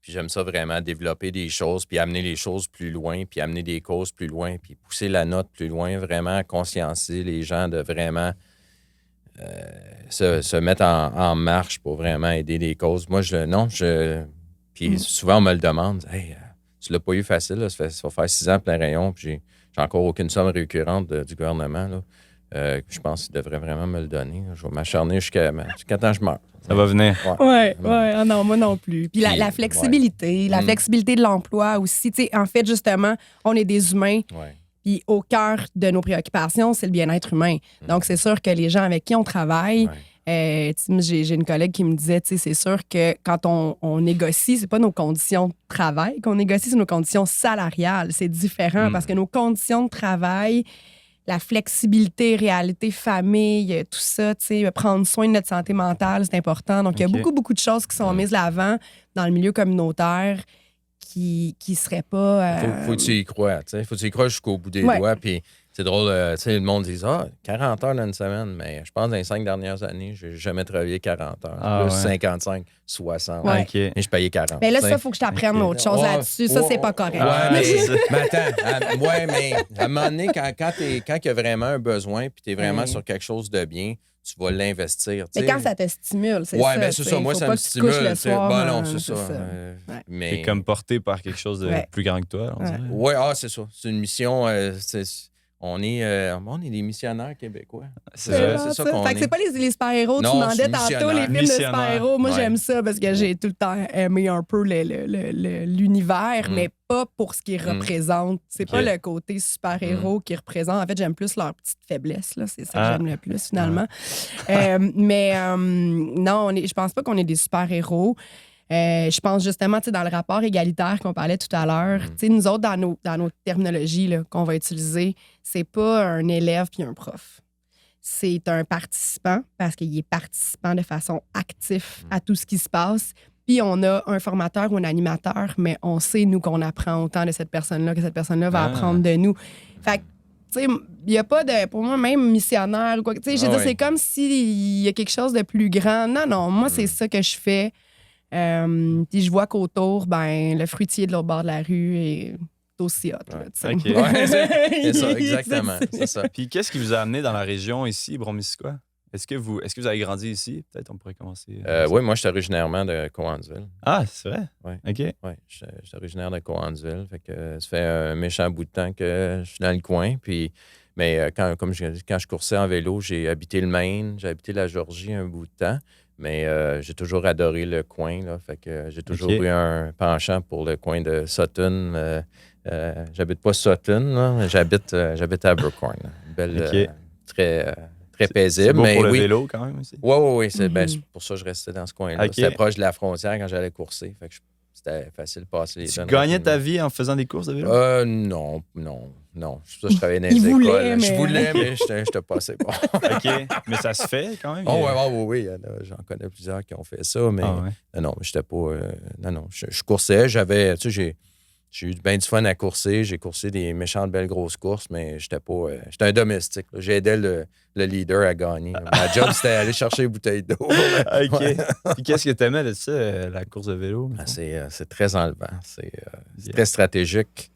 Puis j'aime ça vraiment, développer des choses, puis amener les choses plus loin, puis amener des causes plus loin, puis pousser la note plus loin, vraiment conscientiser les gens de vraiment se mettre en marche pour vraiment aider des causes. Moi, puis souvent, on me le demande. Hey, tu l'as pas eu facile, là, ça va faire 6 ans plein rayon, puis j'ai encore aucune somme récurrente du gouvernement. Là. Je pense qu'il devrait vraiment me le donner. Je vais m'acharner jusqu'à temps que je meurs. Ça va venir. Ouais. Ah non, moi non plus. Puis la flexibilité, la flexibilité de l'emploi aussi. En fait, justement, on est des humains. Ouais. Puis au cœur de nos préoccupations, c'est le bien-être humain. Donc, c'est sûr que les gens avec qui on travaille, j'ai une collègue qui me disait, c'est sûr que quand on négocie, c'est pas nos conditions de travail qu'on négocie, c'est nos conditions salariales. C'est différent parce que nos conditions de travail, la flexibilité, réalité, famille, tout ça, prendre soin de notre santé mentale, c'est important. Donc, il y a beaucoup de choses qui sont mises de l'avant dans le milieu communautaire qui ne seraient pas... Faut que tu y crois, tu sais. Faut que tu y crois jusqu'au bout des doigts. Puis c'est drôle, tu sais, le monde dit 40 heures dans une semaine, mais je pense que dans les 5 dernières années, je n'ai jamais travaillé 40 heures. Plus 55, 60. Mais je payais 40. Mais là, ça, il faut que je t'apprenne autre chose là-dessus. Ça, c'est pas correct. Mais attends, mais à un moment donné, quand il y a vraiment un besoin puis tu es vraiment sur quelque chose de bien, tu vas l'investir. Mais quand ça te stimule, c'est ça. Oui, bien c'est ça. Moi, ça me stimule. Non, c'est ça. Mais... T'es comme porté par quelque chose de plus grand que toi, on dirait. Oui, c'est ça. C'est une mission... On est des missionnaires québécois. C'est ça qu'on est. Fait que c'est pas les super-héros. Tu demandais tantôt les films de super-héros. Moi, j'aime ça parce que j'ai tout le temps aimé un peu l'univers, mais pas pour ce qu'ils représentent. C'est pas le côté super-héros qui représente. En fait, j'aime plus leur petite faiblesse. Là. C'est ça que j'aime le plus, finalement. Mais non, je pense pas qu'on est des super-héros. Je pense justement, dans le rapport égalitaire qu'on parlait tout à l'heure, nous autres, dans nos terminologies là, qu'on va utiliser, c'est pas un élève puis un prof. C'est un participant parce qu'il est participant de façon active à tout ce qui se passe. Puis on a un formateur ou un animateur, mais on sait, nous, qu'on apprend autant de cette personne-là que cette personne-là va apprendre de nous. Fait que, tu sais, il n'y a pas de, pour moi, même missionnaire ou quoi. Tu sais, je veux dire, c'est comme s'il y a quelque chose de plus grand. Non, moi, c'est ça que je fais. Puis je vois qu'autour, le fruitier de l'autre bord de la rue est aussi hot. Là, c'est ça, exactement. C'est ça. Puis qu'est-ce qui vous a amené dans la région ici, Bromissiquois? Est-ce que vous avez grandi ici? Peut-être on pourrait commencer. Oui, moi, je suis originairement de Cowansville. Ah, c'est vrai? Oui. OK. Oui, je suis originaire de Cowansville. Fait que ça fait un méchant bout de temps que je suis dans le coin. Puis, mais quand je coursais en vélo, j'ai habité le Maine, j'ai habité la Georgie un bout de temps. Mais j'ai toujours adoré le coin. Là, fait que j'ai toujours eu un penchant pour le coin de Sutton. J'habite pas Sutton, là, j'habite à Abercorn. Une belle, très paisible. C'est beau mais pour le oui. vélo quand même aussi. Oui. C'est pour ça que je restais dans ce coin-là. Ok. C'était proche de la frontière quand j'allais courser. Fait que c'était facile de passer les Tu zones gagnais rapidement. ta vie en faisant des courses de vélo? Non. Ça, je travaillais dans les Il écoles. voulait, mais- Je voulais, mais j'étais pas assez bon. OK. Mais ça se fait quand même? Oui. J'en connais plusieurs qui ont fait ça, mais Ah, ouais. non, j'étais pas... je coursais. J'avais... Tu sais, j'ai eu bien du fun à courser. J'ai coursé des méchantes belles grosses courses, mais j'étais pas... j'étais un domestique. Là. J'aidais le leader à gagner. Ma job, c'était aller chercher les bouteilles d'eau. OK. Ouais. Puis qu'est-ce que tu aimais de ça, la course de vélo? Ah, c'est très enlevant. C'est très stratégique.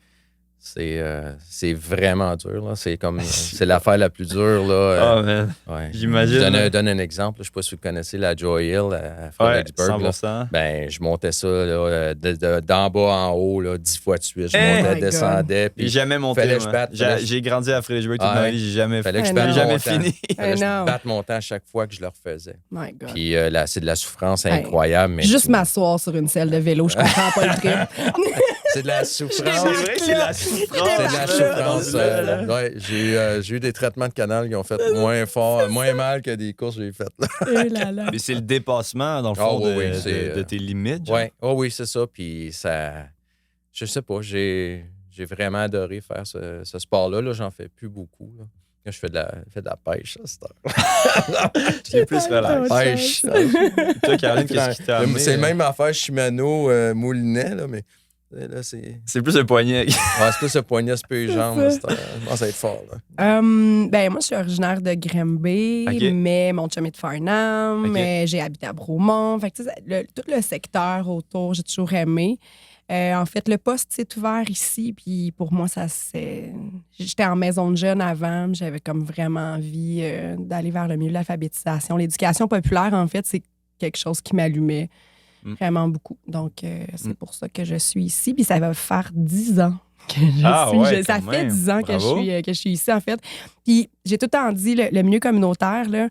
C'est vraiment dur. Là. C'est l'affaire la plus dure. Là. Ah, man. Ouais. J'imagine. Je donne un exemple. Je ne sais pas si vous connaissez la Joy Hill à Fredericksburg. Ouais, 100%. Ben, je montais ça là, d'en bas en haut, là, 10 fois de suite. Je Oh montais, my descendais. J'ai Puis jamais monté. fallait que moi. je batte, J'ai grandi à Fredericksburg toute Ah, ma ouais. vie. J'ai jamais fallait que je Ah, batte non. mon jamais temps. fini. Fallait que je non. batte mon temps à chaque fois que je le refaisais. My God. Puis là, c'est de la souffrance Hey, incroyable. Mais Juste m'asseoir sur une selle de vélo, je comprends pas le trip. c'est de la souffrance. C'est vrai, c'est la souffrance. C'est de la souffrance. Ouais, j'ai eu des traitements de canal qui ont fait moins fort, moins mal que des courses que j'ai faites. Là. Eh là là. Mais c'est le dépassement, dans le fond, Ah, oui, c'est, de tes limites. genre. Ouais. Oh, oui, c'est ça. Puis ça. Je sais pas, j'ai vraiment adoré faire ce sport-là. Là, j'en fais plus beaucoup. Là. Quand je fais de la pêche, à cette heure. C'est plus relax. Pêche. Toi, Caroline, qu'est-ce qui t'a amené? C'est le même affaire Shimano Moulinet, là, mais là, c'est. C'est plus le poignet. C'est plus le poignet, c'est peu les jambes. C'est Ça va être fort. Là. Ben, moi, je suis originaire de Granby, Ok. mais mon chum est de Farnham. Ok. Mais j'ai habité à Bromont. Fait que, tu sais, tout le secteur autour, j'ai toujours aimé. En fait, le poste s'est ouvert ici, puis pour moi, j'étais en maison de jeunes avant, j'avais comme vraiment envie d'aller vers le milieu de l'alphabétisation. L'éducation populaire, en fait, c'est quelque chose qui m'allumait vraiment beaucoup. Donc, c'est pour ça que je suis ici, puis ça va faire 10 ans que je suis. Ouais, Ça quand fait même. 10 ans Bravo. que je suis ici, en fait. Puis j'ai tout le temps dit, le milieu communautaire, là,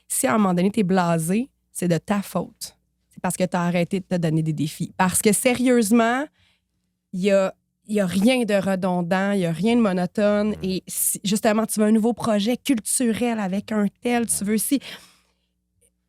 si à un moment donné, t'es blasé, c'est de ta faute. C'est parce que tu as arrêté de te donner des défis. Parce que sérieusement, il y a rien de redondant, il n'y a rien de monotone. Et si, justement, tu veux un nouveau projet culturel avec un tel, tu veux aussi...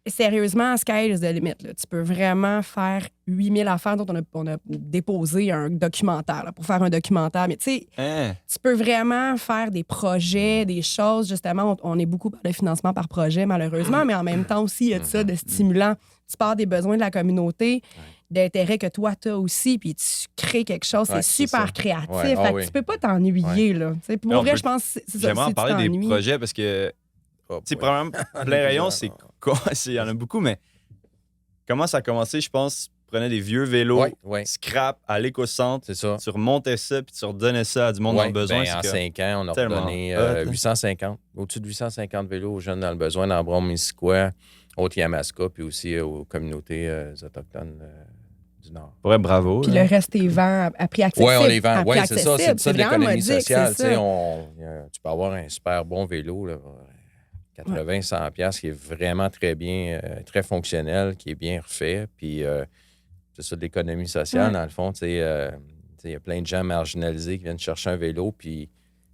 Sérieusement, sky is the limit. Là. Tu peux vraiment faire 8000 affaires dont on a déposé un documentaire là, pour faire un documentaire. Mais tu sais, Hein? tu peux vraiment faire des projets, des choses. Justement, on est beaucoup par le financement par projet, malheureusement, mais en même temps aussi, il y a de ça de stimulant. Tu pars des besoins de la communauté, d'intérêts que toi, tu as aussi, puis tu crées quelque chose. Ouais, c'est c'est super ça. créatif. Ouais, Fait que oui. tu peux pas t'ennuyer. Là. Tu sais, pour Non, vrai, on je pense que c'est ça. J'aimerais en si tu parler des t'ennuies. projets parce que, Oh, tu sais, boy. probablement, plein rayon, c'est quoi? Il y en a beaucoup, mais comment ça a commencé? Je pense, tu prenais des vieux vélos, Ouais. scrap à l'éco-centre, C'est ça. tu remontais ça, puis tu redonnais ça à du monde dans le besoin. Ben, en c'est 5 ans, on a tellement redonné hot, là. 850, au-dessus de 850 vélos aux jeunes dans le besoin, dans Brome-Missisquoi, Haute-Yamaska, puis aussi aux communautés autochtones du Nord. Pour vrai, bravo. Puis là. le reste des vents à prix accessible. Oui, on les vend. À prix Oui, c'est ça. C'est accessible. ça de vraiment l'économie modique, sociale. c'est Tu sais, ça. tu peux avoir un super bon vélo, là, 80, 100 piastres, qui est vraiment très bien, très fonctionnel, qui est bien refait. Puis c'est ça de l'économie sociale, Ouais. dans le fond. Tu sais, il y a plein de gens marginalisés qui viennent chercher un vélo, puis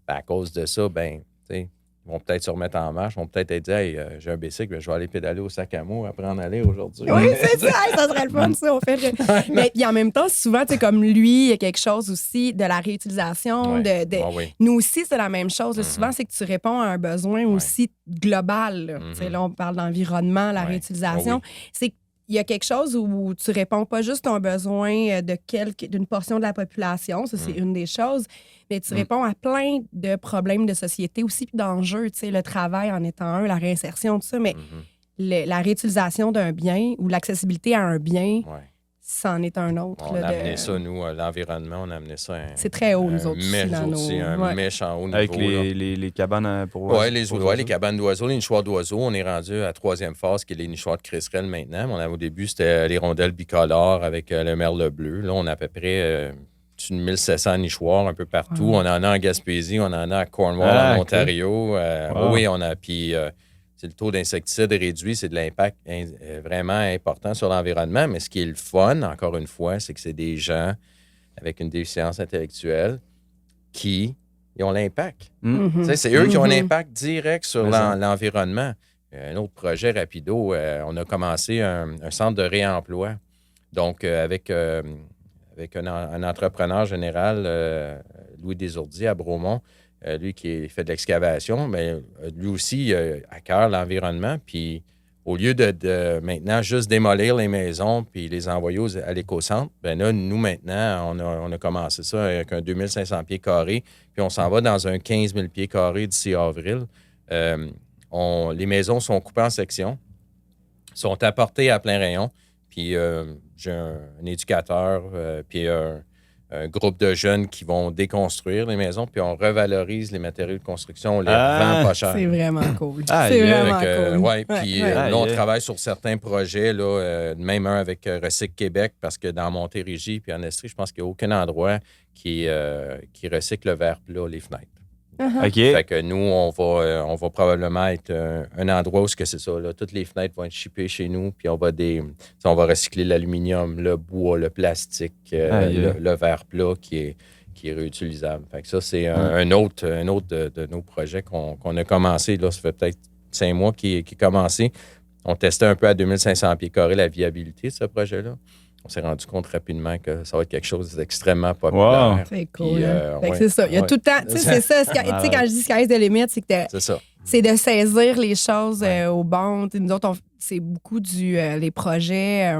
ben, à cause de ça, ben, tu sais, ils vont peut-être se remettre en marche, vont peut-être dire hey, j'ai un bicycle, je vais aller pédaler au sac à mots après en aller aujourd'hui. Oui, c'est ça. Hey, ça serait le fun, ça. On fait mais puis en même temps, souvent, tu sais, comme lui, il y a quelque chose aussi de la réutilisation. Ouais. Oui. Nous aussi, c'est la même chose. Là. Souvent, c'est que tu réponds à un besoin aussi global. Là. Tu sais, là, on parle d'environnement, la réutilisation. C'est qu'il y a quelque chose où tu réponds pas juste à un besoin d'une portion de la population, ça c'est une des choses, mais tu réponds à plein de problèmes de société aussi, puis d'enjeux, tu sais, le travail en étant un, la réinsertion, tout ça, mais la réutilisation d'un bien ou l'accessibilité à un bien, c'en est un autre. On là, a amené ça, nous, l'environnement, on a amené ça c'est très haut, nous autres aussi, dans nos... un méchant haut niveau. Avec là. les cabanes pour Oui, les cabanes d'oiseaux, les nichoirs d'oiseaux. On est rendu à la 3e phase, qui est les nichoirs de crisserelle maintenant. Au début, c'était les rondelles bicolores avec le merle bleu. Là, on a à peu près 1700 nichoirs un peu partout. On en a en Gaspésie, on en a à Cornwall, en Ontario. Oui, on a... Puis le taux d'insecticides réduit, c'est de l'impact vraiment important sur l'environnement. Mais ce qui est le fun, encore une fois, c'est que c'est des gens avec une déficience intellectuelle qui ils ont l'impact. Mhm. Tu sais, c'est eux qui ont un Mhm. impact direct sur l'environnement. Un autre projet rapido, on a commencé un centre de réemploi. Donc, avec un entrepreneur général, Louis Desourdis à Bromont, lui qui fait de l'excavation, mais lui aussi à cœur l'environnement. Puis au lieu de maintenant juste démolir les maisons puis les envoyer à l'éco-centre, ben là, nous maintenant, on a commencé ça avec un 2500 pieds carrés, puis on s'en va dans un 15 000 pieds carrés d'ici avril. Les maisons sont coupées en sections, sont apportées à plein rayon, puis j'ai un éducateur, puis un groupe de jeunes qui vont déconstruire les maisons, puis on revalorise les matériaux de construction, on les revend pas cher. C'est vraiment cool. Ah, c'est yeah. vraiment cool. Ouais, puis là, on yeah. travaille sur certains projets, là, même un avec Recycle Québec, parce que dans Montérégie puis en Estrie, je pense qu'il n'y a aucun endroit qui recycle le verre plat, les fenêtres. Uh-huh. OK. Fait que nous, on va probablement être un endroit où c'est ça. Là, toutes les fenêtres vont être shippées chez nous, puis on va recycler l'aluminium, le bois, le plastique, le verre plat qui est réutilisable. Fait que ça, c'est un autre de nos projets qu'on a commencé. Là, ça fait peut-être 5 mois qu'il est commencé. On testait un peu à 2500 pieds carrés la viabilité de ce projet-là. On s'est rendu compte rapidement que ça va être quelque chose d'extrêmement populaire. Wow. C'est cool. Puis, c'est ça. Il y a tout le temps. Tu sais, c'est ça. Tu sais, quand je dis sky's the limit, c'est que c'est ça. c'est de saisir les choses au bon. T'sais, nous autres, c'est beaucoup les projets,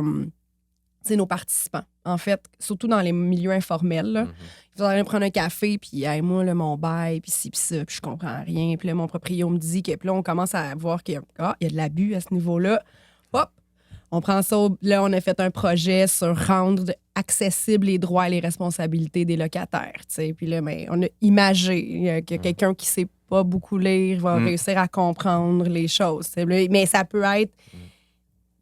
nos participants. En fait, surtout dans les milieux informels. Là. Ils vont aller prendre un café, puis hey, moi, là, mon bail, puis ci, puis ça, puis je comprends rien. Puis là, mon proprio me dit que. Puis là, on commence à voir qu'il y a de l'abus à ce niveau-là. Hop! On prend ça. Là, on a fait un projet sur rendre accessibles les droits et les responsabilités des locataires. T'sais. Puis là, on a imagé que quelqu'un qui ne sait pas beaucoup lire va réussir à comprendre les choses. T'sais. Mais ça peut être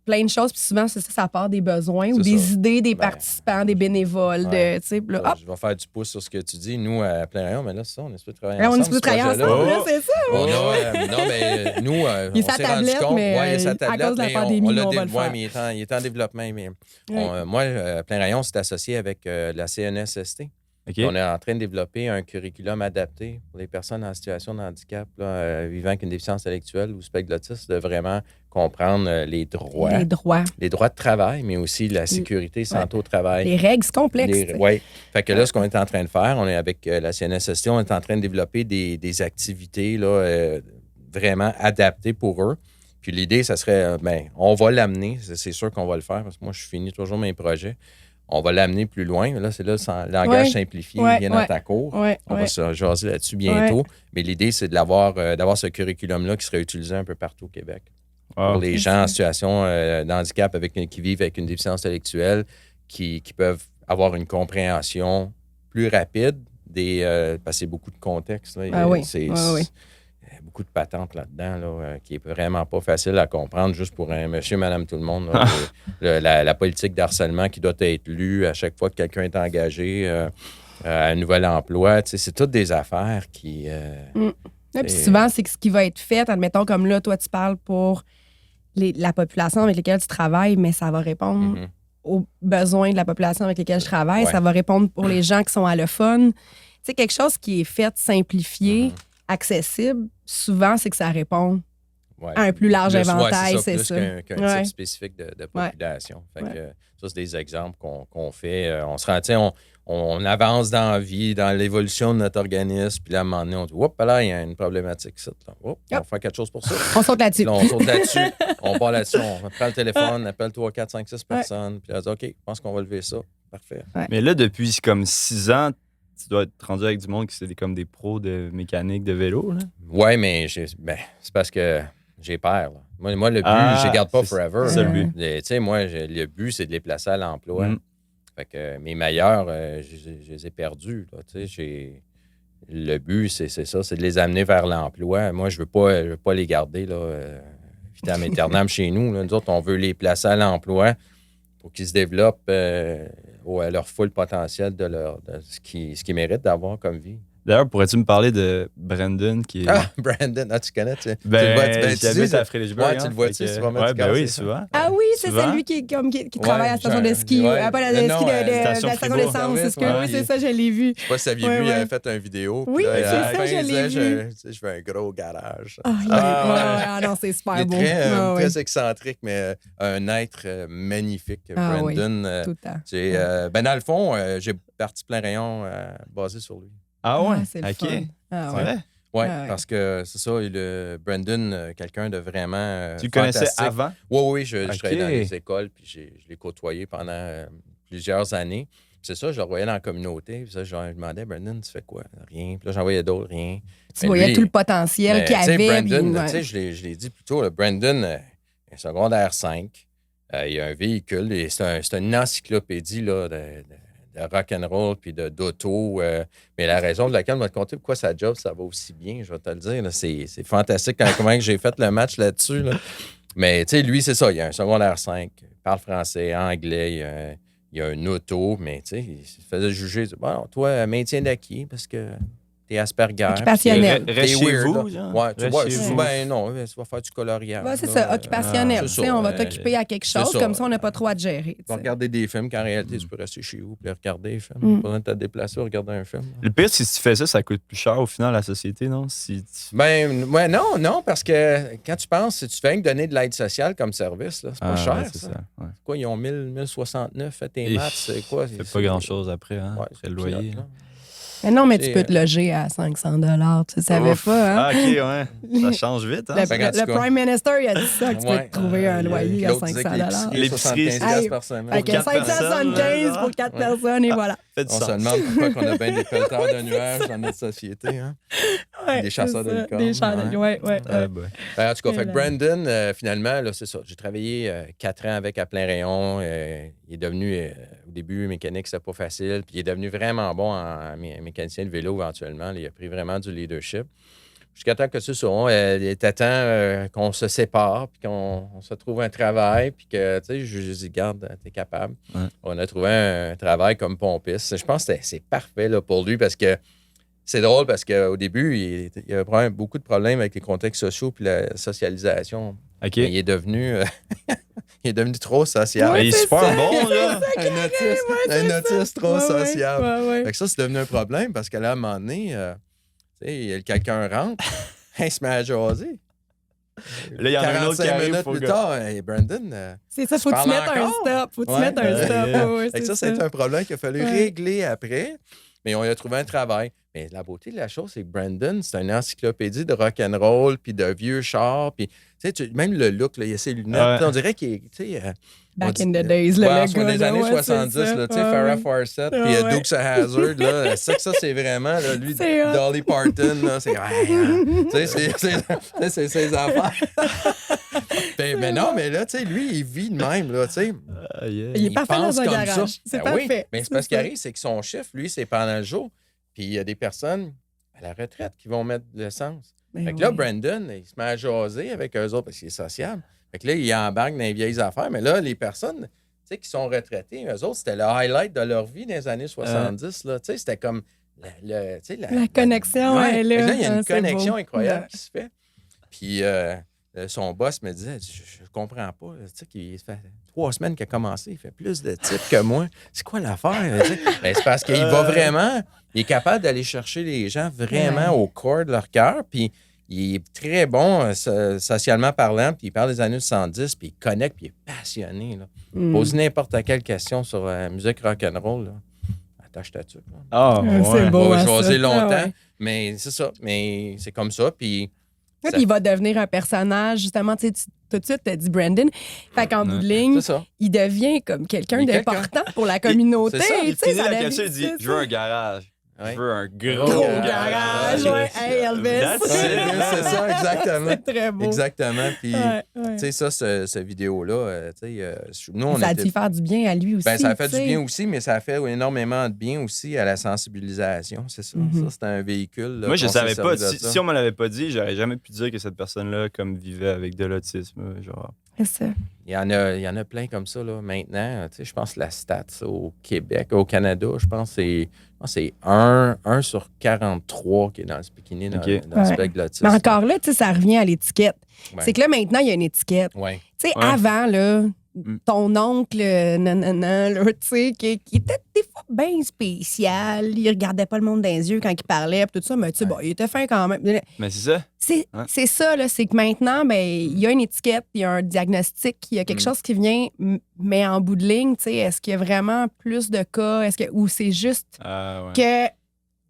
plein de choses. Puis souvent, ça part des besoins ou des idées des participants, des bénévoles. Ouais. Je vais faire du pouce sur ce que tu dis. Nous, à plein rayon, mais là, c'est ça, on est supposé travailler on est ensemble. supposé travailler ensemble, là, c'est ça. Non, mais nous, il est on sa s'est rendu tablette, compte. mais Il est sa tablette, à cause de la mais pandémie, on l'a on va le faire. mais il est en développement. Mais moi, à plein rayon, c'est associé avec la CNSST. Okay. On est en train de développer un curriculum adapté pour les personnes en situation de handicap, là, vivant avec une déficience intellectuelle ou spectre de l'autisme, de vraiment comprendre les droits. Les droits de travail, mais aussi la sécurité, santé au travail. Les règles complexes. Oui. Fait que là, ce qu'on est en train de faire, on est avec la CNSST, on est en train de développer des activités là, vraiment adaptées pour eux. Puis l'idée, ça serait, on va l'amener, c'est sûr qu'on va le faire, parce que moi, je finis toujours mes projets. On va l'amener plus loin. Là, c'est là le langage simplifié vient dans ta cour. On va se jaser là-dessus bientôt. Mais l'idée, c'est d'avoir ce curriculum-là qui serait utilisé un peu partout au Québec. Pour les gens en situation de handicap qui vivent avec une déficience intellectuelle, qui peuvent avoir une compréhension plus rapide parce que c'est beaucoup de contexte. Là. Beaucoup de patentes là-dedans, là, qui est vraiment pas facile à comprendre juste pour un monsieur, madame, tout le monde. Là, la politique d'harcèlement qui doit être lue à chaque fois que quelqu'un est engagé à un nouvel emploi. C'est toutes des affaires qui... Puis souvent, c'est ce qui va être fait. Admettons, comme là, toi, tu parles pour la population avec laquelle tu travailles, mais ça va répondre aux besoins de la population avec laquelle je travaille. Ça va répondre pour les gens qui sont allophones. C'est quelque chose qui est fait, simplifié, accessible. Souvent, c'est que ça répond à un plus large éventail, c'est ça. Qu'un type spécifique de population. Fait que, ça, c'est des exemples qu'on fait. On se rend, on avance dans la vie, dans l'évolution de notre organisme, puis là, à un moment donné, on dit, oups, là, il y a une problématique. On va faire quelque chose pour ça. On saute là-dessus. Là, on saute là-dessus, on part là-dessus, on prend le téléphone, on appelle 3, 4, 5, 6 personnes, puis là, on dit, OK, je pense qu'on va lever ça. Parfait. Mais là, depuis comme 6 ans, tu dois être rendu avec du monde qui c'est comme des pros de mécanique de vélo, là? Oui, mais c'est parce que j'ai peur. Là. Moi, le but, je ne garde pas forever. C'est ça le but. Tu sais, moi, le but, c'est de les placer à l'emploi. Fait que mes meilleurs, je les ai perdus. Là, tu sais, le but, c'est ça, c'est de les amener vers l'emploi. Moi, je veux pas les garder là, vitam aeternam chez nous. Là. Nous autres, on veut les placer à l'emploi pour qu'ils se développent à leur full potentiel de ce qu'ils méritent d'avoir comme vie. D'ailleurs, pourrais-tu me parler de Brandon qui est. Ah, Brandon, tu connais, tu le vois, j'habite à Frédéricsburg. Ouais, tu le vois-tu souvent. Ouais, ben oui, souvent. Ah oui, c'est Souvent. celui qui travaille à la station de ski. Pas la station d'essence, excuse. Oui, c'est ça, je l'ai vu. Je sais pas si vous aviez vu, il avait fait une vidéo. Oui, c'est ça, je l'ai vu. Je veux un gros garage. Ah non, c'est super beau. Il est très excentrique, mais un être magnifique, Brandon. Tout le temps. Dans le fond, j'ai parti plein rayon basé sur lui. Ah ouais? C'est le OK. fun. Ah ouais. Ouais. Oui, parce que c'est ça, Brandon, quelqu'un de vraiment. Tu le connaissais fantastique. avant? Oui, je travaillais dans les écoles, puis je l'ai côtoyé pendant plusieurs années. Puis c'est ça, je le voyais dans la communauté. Puis ça, je lui demandais, Brandon, tu fais quoi? Rien. Puis là, j'en voyais d'autres, rien. Tu voyais tout le potentiel qu'il avait. Brandon, je l'ai dit plus tôt, Brandon, est secondaire 5. Il a un véhicule. Et c'est une encyclopédie là, de rock'n'roll puis d'auto. Mais la raison de laquelle on va te conter pourquoi sa job, ça va aussi bien, je vais te le dire. C'est fantastique comment j'ai fait le match là-dessus. Là. Mais tu sais, lui, c'est ça. Il a un secondaire 5. Il parle français, anglais. Il a une auto. Mais tu sais, il se faisait juger. Bon, toi, maintien d'acquis parce que t'es Asperger. Occupationnel. Reste chez vous. Ouais, tu vois, ben non, tu vas faire du coloriage. Ouais, c'est ça, occupationnel. On va t'occuper à quelque chose, comme ça, on n'a pas trop à te gérer. Tu vas regarder des films qu'en réalité, tu peux rester chez vous et regarder des films. Pas besoin de te déplacer ou regarder un film. Le pire, si tu fais ça, ça coûte plus cher au final à la société, non? Non, parce que quand tu penses, si tu fais que donner de l'aide sociale comme service, là, c'est pas cher. C'est ça. Ouais. Quoi, ils ont 1069, fait tes maths, c'est quoi? Ça fait pas grand-chose après, hein? Ouais, après le loyer. Mais non, mais tu peux te loger à 500 $. Tu savais pas, hein? Ah, OK, ouais. Ça change vite, hein? Le Prime Minister, il a dit ça, que tu peux te trouver un loyer à 500 $. L'épicerie, c'est par semaine. Avec 575 pour 4 personnes, et voilà. On se demande pourquoi on a bien des pelleteurs de nuages dans notre société, hein? Des chasseurs de licorne. Des chasseurs, ouais. En tout cas, fait que Brandon, finalement, là, c'est ça. J'ai travaillé 4 ans avec à plein rayon. Il est devenu, au début, mécanique, c'était pas facile. Puis il est devenu vraiment bon en mécanicien de vélo éventuellement. Là, il a pris vraiment du leadership. Jusqu'à temps que c'est ça, il était temps qu'on se sépare, puis qu'on se trouve un travail, puis que, tu sais, je lui dis, garde, t'es capable. Ouais. On a trouvé un travail comme pompiste. Je pense que c'est parfait là, pour lui parce que c'est drôle parce qu'au début, il y avait beaucoup de problèmes avec les contextes sociaux puis la socialisation. OK. Mais il est devenu trop sociable. Ouais, il est super bon, là. Un autiste trop sociable. Ouais. Fait que ça, c'est devenu un problème parce que là, à un moment donné, tu sais, quelqu'un rentre, il se met à jaser. Là, il y en a un autre qui 45 arrive. minutes plus tard, hey, Brandon. C'est ça, faut que tu mettes un stop. Faut que tu mettes un stop. Fait que ça, c'est un problème qu'il a fallu régler après. Mais on a trouvé un travail. Mais la beauté de la chose, c'est que Brandon, c'est une encyclopédie de rock'n'roll, puis de vieux chars, puis même le look, là, il a ses lunettes. On dirait qu'il est, Back in the days, le gars. des années 70, là, tu sais, Farrah Fawcett, puis Dukes of Hazzard, là, ça, c'est vraiment, là, lui, Dolly Parton, là, c'est, tu sais, c'est ses affaires. Mais non, mais là, tu sais, lui, il vit de même, là, tu sais. Il est parfait dans un garage. C'est parfait. Oui, mais c'est parce qu'il arrive, c'est que son chiffre, lui, c'est pendant le jour. Puis il y a des personnes à la retraite qui vont mettre de l'essence. Fait que là, Brandon, il se met à jaser avec eux autres parce qu'il est sociable. Fait que là, il embarque dans les vieilles affaires. Mais là, les personnes, tu sais, qui sont retraités, eux autres, c'était le highlight de leur vie dans les années 70. Là, tu sais, c'était comme la connexion, ouais. là. Là, il y a une connexion incroyable qui se fait. Puis son boss me disait, je comprends pas. Tu sais, qu'il fait 3 semaines qu'il a commencé, il fait plus de types que moi. C'est quoi l'affaire? Ben, c'est parce qu'il va vraiment, il est capable d'aller chercher les gens vraiment au corps de leur cœur. Puis il est très bon socialement parlant, puis il parle des années 70, puis il connecte, puis il est passionné. Là. Pose n'importe quelle question sur la musique rock'n'roll. Attache ta tuque. C'est beau. Je vais jaser longtemps, mais c'est ça. Mais c'est comme ça, puis... Puis il va devenir un personnage, justement, tu sais, tout de suite, tu as dit Brandon. Fait qu'en bout de ligne, il devient comme quelqu'un d'important pour la communauté. C'est ça. Il finit la capsule, il dit « Je veux un garage. Je veux un gros garage. » Hey, Elvis! C'est ça, exactement. C'est très beau. Exactement. Puis, tu sais, ça, cette vidéo-là, tu sais, nous, on ça a dû faire du bien à lui aussi. Ben, ça a fait du bien aussi, mais ça a fait énormément de bien aussi à la sensibilisation, c'est ça. Ça, c'était un véhicule. Là, moi, je savais pas. Si on me l'avait pas dit, j'aurais jamais pu dire que cette personne-là, comme, vivait avec de l'autisme. Genre. C'est ça. Il y en a plein comme ça, là. Maintenant, tu sais, je pense que la stats au Québec, au Canada, je pense que c'est 1 sur 43 qui est dans le speaking, dans le spectre de l'autisme. Mais encore là, tu sais, ça revient à l'étiquette. Ouais. C'est que là, maintenant, il y a une étiquette. Ouais. Tu sais, avant, là, ton oncle, nanana, là, tu sais, qui était des fois bien spécial. Il regardait pas le monde dans les yeux quand il parlait, pis tout ça, mais tu sais, bon, il était fin quand même. Mais c'est ça. C'est ça, là, c'est que maintenant, ben, il y a une étiquette, il y a un diagnostic, il y a quelque chose qui vient, mais en bout de ligne, tu sais, est-ce qu'il y a vraiment plus de cas, ou c'est juste que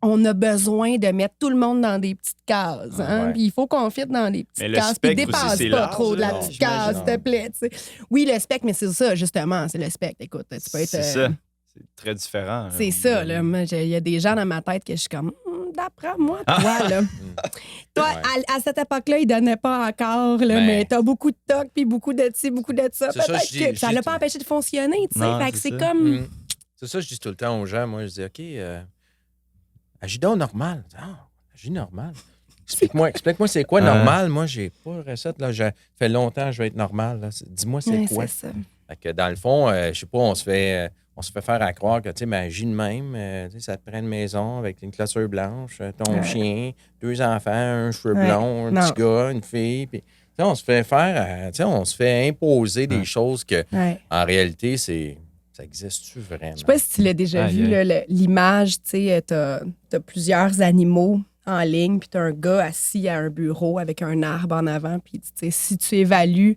on a besoin de mettre tout le monde dans des petites cases. Hein? Puis il faut qu'on fitte dans des petites cases. Puis dépasse pas large, trop de la petite case, s'il te plaît. T'sais. Oui, le spectre, mais c'est ça, justement. C'est le spectre. Écoute, tu peux être. C'est ça. C'est très différent. C'est ça, là. Il y a des gens dans ma tête que je suis comme, d'après moi, toi, là. Toi, à cette époque-là, ils donnaient pas encore, là, mais t'as beaucoup de toc, puis beaucoup de ci, beaucoup de ça. Peut-être que ça l'a pas empêché de fonctionner, tu sais. Fait que c'est comme. C'est ça, je dis tout le temps aux gens. Moi, je dis, OK, agis donc normal. Agis normal. Explique-moi c'est quoi normal. Moi, j'ai pas de recette. Là. Ça fait longtemps que je vais être normal. Là. Dis-moi c'est quoi. C'est ça. Fait que dans le fond, je sais pas, on se fait faire à croire que, tu sais, agis de même. Ça te prend une maison avec une clôture blanche, ton chien, 2 enfants, un cheveu blond, un petit gars, une fille. Puis, on se fait on se fait imposer des choses que, en réalité, ça existe-tu vraiment? Je sais pas si tu l'as déjà vu, là, l'image, tu sais, t'as plusieurs animaux en ligne, puis t'as un gars assis à un bureau avec un arbre en avant, puis tu sais, si tu évalues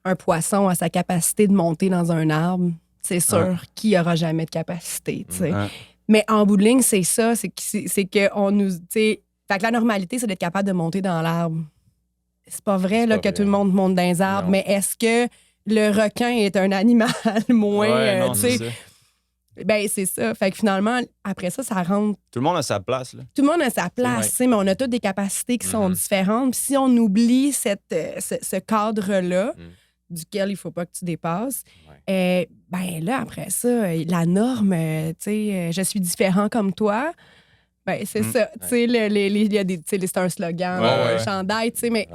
un poisson à sa capacité de monter dans un arbre, c'est sûr qu'il n'aura jamais de capacité, tu sais. Mais en bout de ligne, c'est ça, c'est que on nous, tu sais, fait que la normalité, c'est d'être capable de monter dans l'arbre. C'est pas vrai là, que tout le monde monte dans les arbres, mais est-ce que le requin est un animal moins, tu sais. Ben, c'est ça. Fait que finalement, après ça, ça rentre. Tout le monde a sa place, là. Tout le monde a sa place, tu sais, mais on a toutes des capacités qui sont différentes. Puis si on oublie ce cadre-là, duquel il ne faut pas que tu dépasses, ben là, après ça, la norme, tu sais, je suis différent comme toi. Ben, c'est ça. Tu sais, il y a des. C'est un slogan, un chandail, tu sais, mais.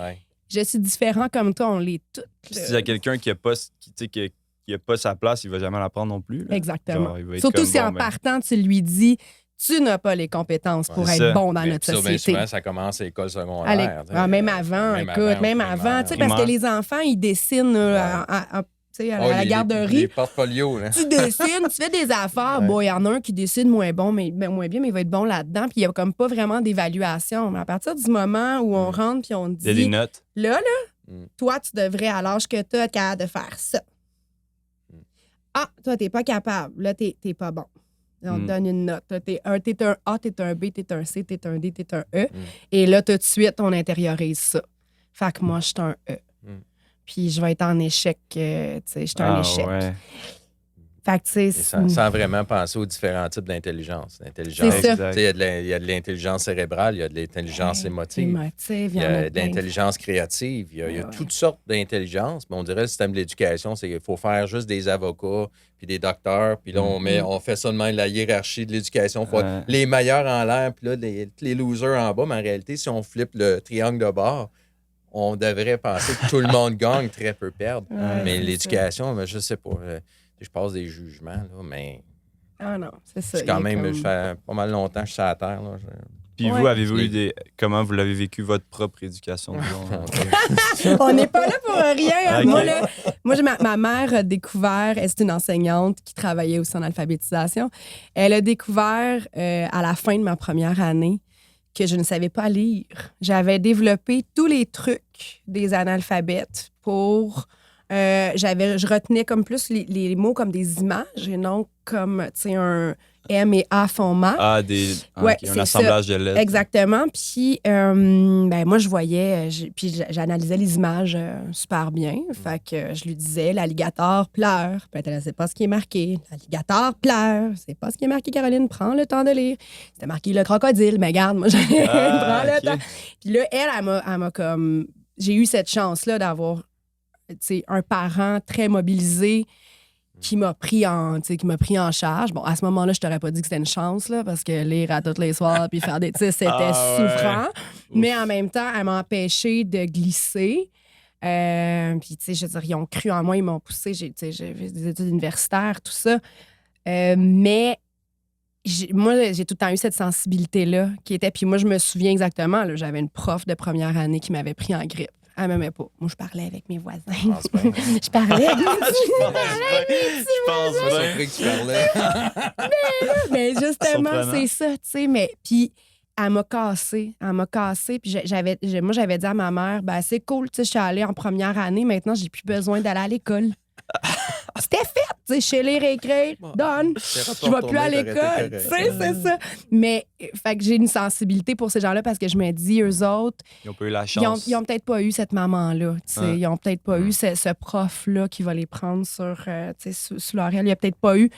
Je suis différent comme toi, on l'est toutes. S'il y a quelqu'un qui n'a pas, sa place, il ne va jamais la prendre non plus. Là. Exactement. Surtout si en partant, tu lui dis tu n'as pas les compétences pour être bon dans notre société. Bien souvent, ça commence à l'école secondaire. Même avant, même avant. Parce que les enfants, ils dessinent à la garderie. Les portfolios, là. Tu dessines, tu fais des affaires. Bon, il y en a un qui dessine moins bien, mais il va être bon là-dedans. Puis il n'y a comme pas vraiment d'évaluation. Mais à partir du moment où on rentre puis on dit... Il y a des notes. Là, toi, tu devrais, à l'âge que tu as, être capable de faire ça. Ah, toi, t'es pas capable. Là, t'es pas bon. On te donne une note. T'es un A, t'es un B, t'es un C, t'es un D, t'es un E. Et là, tout de suite, on intériorise ça. Fait que moi, je suis un E. Puis je vais être en échec, tu sais, je suis un échec. Ouais. Fait que, tu sais... Sans vraiment penser aux différents types d'intelligence. L'intelligence, il y a de l'intelligence cérébrale, il y a de l'intelligence émotive, il y a de l'intelligence créative, il y a toutes sortes d'intelligences. Mais on dirait le système de l'éducation, c'est qu'il faut faire juste des avocats puis des docteurs, puis là, on fait ça de même, la hiérarchie de l'éducation. Il faut être les meilleurs en l'air, puis là, les losers en bas. Mais en réalité, si on flippe le triangle de bord, on devrait penser que tout le monde gagne, très peu perdre. Mais l'éducation, je sais pas. Je passe des jugements, là, mais... Ah non, c'est ça. Quand même, je fais pas mal longtemps que je suis à la terre. Là. Puis vous, avez-vous eu comment vous l'avez vécu, votre propre éducation? On n'est pas là pour rien. Okay. Moi, ma mère a découvert, c'est une enseignante qui travaillait aussi en alphabétisation. Elle a découvert à la fin de ma première année que je ne savais pas lire. J'avais développé tous les trucs des analphabètes pour... je retenais comme plus les mots comme des images et non comme, tu sais, un M et A font mal. Un assemblage de lettres. Exactement. Puis, moi, je voyais, puis j'analysais les images super bien. Fait que je lui disais, l'alligator pleure. Puis elle ne sait pas ce qui est marqué. L'alligator pleure. C'est pas ce qui est marqué, Caroline. Prends le temps de lire. C'était marqué le crocodile. Mais regarde, moi, prends le temps. Puis là, elle m'a comme... J'ai eu cette chance-là d'avoir un parent très mobilisé qui m'a pris en charge. Bon, à ce moment-là, je t'aurais pas dit que c'était une chance, là, parce que lire à toutes les soirs puis faire des... c'était souffrant. Mais en même temps, elle m'a empêché de glisser. Puis, tu sais, je veux dire, ils ont cru en moi, ils m'ont poussé. J'ai fait des études universitaires, tout ça. Mais moi, j'ai tout le temps eu cette sensibilité-là qui était... Puis moi, je me souviens exactement, là, j'avais une prof de première année qui m'avait pris en grippe. Elle m'aimait pas. Moi, je parlais avec mes voisins. Je parlais avec mes Je pense bien. C'est que tu parlais. Mais justement, Surprenant. c'est ça, tu sais. Mais puis, elle m'a cassée. Puis moi, j'avais dit à ma mère, ben c'est cool, tu sais, je suis allée en première année. Maintenant, j'ai plus besoin d'aller à l'école. C'était fait, tu sais, chez les récré, done. Je vais plus à l'école, tu sais, c'est ça. Mais, fait que j'ai une sensibilité pour ces gens-là parce que je me dis, eux autres, Ils ont pas eu la chance. ils ont peut-être pas eu cette maman-là, tu sais. Ouais. Ils ont peut-être pas eu ce prof-là qui va les prendre sur, tu sais, sous leur aile. Il y a peut-être pas eu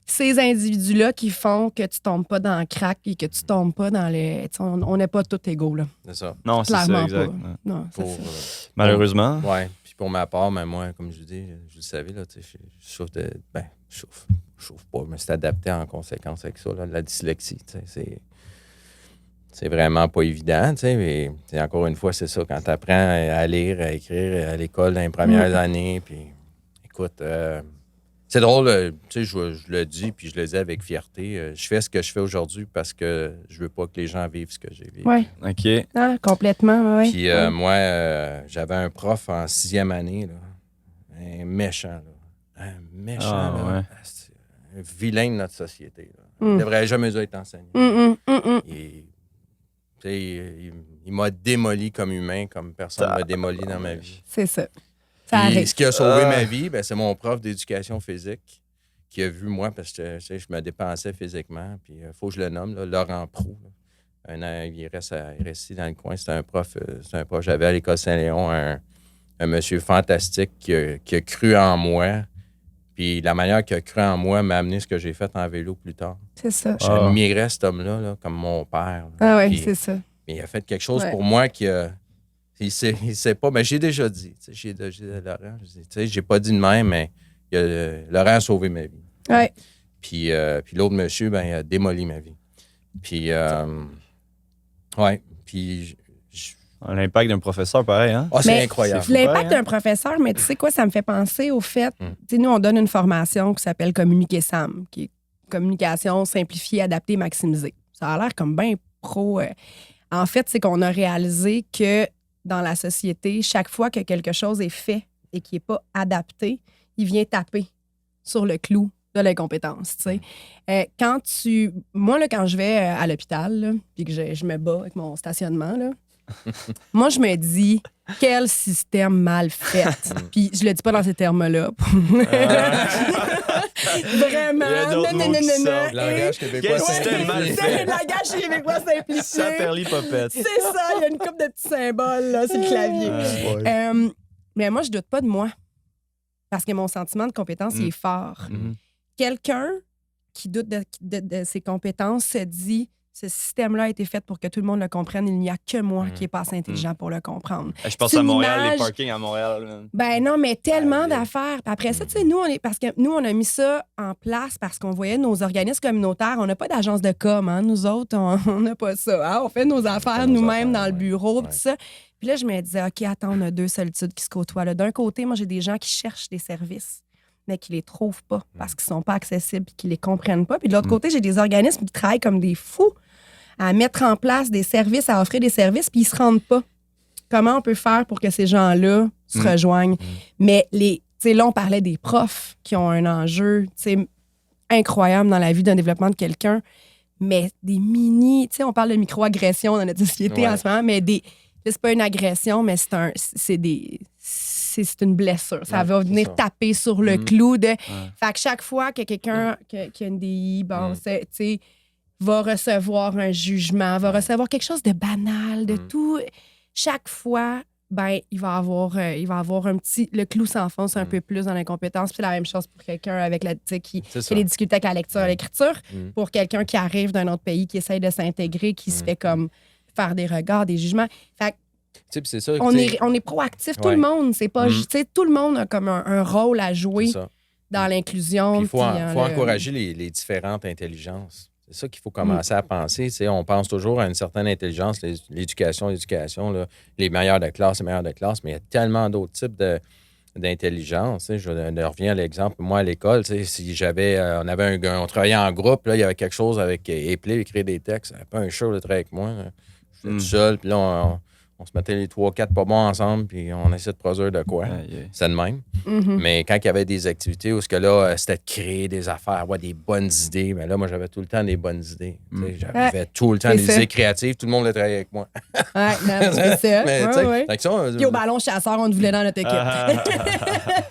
ces individus-là qui font que tu tombes pas dans le crack et que tu tombes pas dans le... tu sais, on n'est pas tous égaux, là. C'est ça. Non, c'est ça, Clairement exact. pas. Ouais. Non, c'est Pour, ça. Malheureusement. ouais. Puis pour ma part, mais moi, comme je vous dis, je le savais, là, tu sais, je souffre de. Ben, je souffre pas, mais c'est adapté en conséquence avec ça, là, la dyslexie, tu sais, c'est vraiment pas évident, tu sais, mais encore une fois, c'est ça, quand tu apprends à lire, à écrire à l'école dans les premières années, puis écoute, c'est drôle, tu sais, je le dis, puis je le dis avec fierté, je fais ce que je fais aujourd'hui parce que je veux pas que les gens vivent ce que j'ai vécu. Oui, OK. complètement, oui. Puis moi, j'avais un prof en 6e année, là, un méchant, là. Un méchant, Ah, là. ouais. C'est un vilain de notre société. Là. Mm. Il devrait jamais dû être enseigné. Tu sais, il m'a démoli comme humain, comme personne ne m'a démoli dans ma vie. C'est ça. Ça Puis, arrive. ce qui a sauvé ma vie, ben, c'est mon prof d'éducation physique qui a vu moi, parce que tu sais, je me dépensais physiquement. Puis il faut que je le nomme, là, Laurent Proulx. Là. Il reste ici dans le coin. C'est un prof. J'avais à l'école Saint-Léon un monsieur fantastique qui a cru en moi. Puis la manière qu'il a cru en moi m'a amené ce que j'ai fait en vélo plus tard. C'est ça. J'admirais cet homme-là là, comme mon père. Là. Ah oui, Puis, c'est ça. mais il a fait quelque chose Ouais. pour moi qui a... Il sait pas, mais j'ai déjà dit. J'ai dit à Laurent, j'ai pas dit de même, mais Laurent a sauvé ma vie. Oui. Puis l'autre monsieur, ben, il a démoli ma vie. Puis, ouais. Puis, L'impact d'un professeur, pareil, hein? c'est Mais incroyable. L'impact hein? d'un professeur, mais tu sais quoi, ça me fait penser au fait, tu sais, nous, on donne une formation qui s'appelle Communiquer Sam, qui est communication simplifiée, adaptée, maximisée. Ça a l'air comme bien pro. En fait, c'est qu'on a réalisé que dans la société, chaque fois que quelque chose est fait et qui n'est pas adapté, il vient taper sur le clou de l'incompétence, tu sais. Moi, là, quand je vais à l'hôpital, là, puis que je me bats avec mon stationnement, là, moi, je me dis, quel système mal fait. Puis je le dis pas dans ces termes-là. Vraiment. Il y a d'autres mots qui sortent. Le langage québécois Quel simplifié. système mal C'est fait? le langage québécois simplifié. Ça perlit popette. C'est ça, il y a une couple de petits symboles là, sur le clavier. Mais moi, je doute pas de moi. Parce que mon sentiment de compétence, il est fort. Quelqu'un qui doute de ses compétences se dit, ce système-là a été fait pour que tout le monde le comprenne. Il n'y a que moi qui n'est pas assez intelligent pour le comprendre. Je pense C'est à une Montréal, image- les parkings à Montréal. man. Ben non, mais tellement Ah, bien. d'affaires. Puis après ça, tu sais, parce que nous, on a mis ça en place parce qu'on voyait nos organismes communautaires. On n'a pas d'agence de com, hein. Nous autres, on n'a pas ça. Hein? On fait nos affaires nos nous-mêmes affaires, dans le ouais. bureau, Ouais. tout ça. Puis là, je me disais, OK, attends, on a deux solitudes qui se côtoient. Là. D'un côté, moi, j'ai des gens qui cherchent des services, mais qui les trouvent pas parce qu'ils sont pas accessibles et qui les comprennent pas. Puis de l'autre côté, j'ai des organismes qui travaillent comme des fous à mettre en place des services, à offrir des services, puis ils se rendent pas. Comment on peut faire pour que ces gens-là se rejoignent? Mais tu sais, là, on parlait des profs qui ont un enjeu, tu sais, incroyable dans la vie d'un développement de quelqu'un, mais des tu sais, on parle de microagression dans notre société Ouais. en ce moment, mais c'est pas une agression, mais c'est une blessure. Ça Ouais, va c'est venir ça. taper sur le clou de... Fait que chaque fois que quelqu'un qui a une DI, bon, tu sais, va recevoir un jugement, va recevoir quelque chose de banal, de tout. Chaque fois, ben, il va avoir un petit... Le clou s'enfonce un peu plus dans l'incompétence. Puis c'est la même chose pour quelqu'un avec qui C'est a ça. des difficultés avec la lecture et l'écriture. Mm. Pour quelqu'un qui arrive d'un autre pays, qui essaye de s'intégrer, qui se fait comme faire des regards, des jugements. Fait que Tu sais, puis c'est ça. on tu sais, est proactif, tout Ouais. le monde. C'est pas... Tu sais, tout le monde a comme un rôle à jouer c'est ça. dans l'inclusion. Puis il faut puis dans faut le- encourager les différentes intelligences. C'est ça qu'il faut commencer à penser. Tu sais, on pense toujours à une certaine intelligence, l'éducation, là, les meilleurs de classe, mais il y a tellement d'autres types d'intelligence. Tu sais, je reviens à l'exemple. Moi, à l'école, tu sais, si on travaillait en groupe, là, il y avait quelque chose avec écrire des textes. C'était pas un show de travailler avec moi. Là. J'étais tout seul, puis là, on se mettait les 3-4 pas bons ensemble, puis on essayait de produire de quoi. C'est de même. Mais quand il y avait des activités où c'était de créer des affaires, avoir des bonnes idées, mais là, moi, j'avais tout le temps des bonnes idées. J'avais tout le temps des idées créatives. Tout le monde voulait travailler avec moi. Ouais, non, c'est ça. Mais, puis au ballon chasseur, on te voulait dans notre équipe.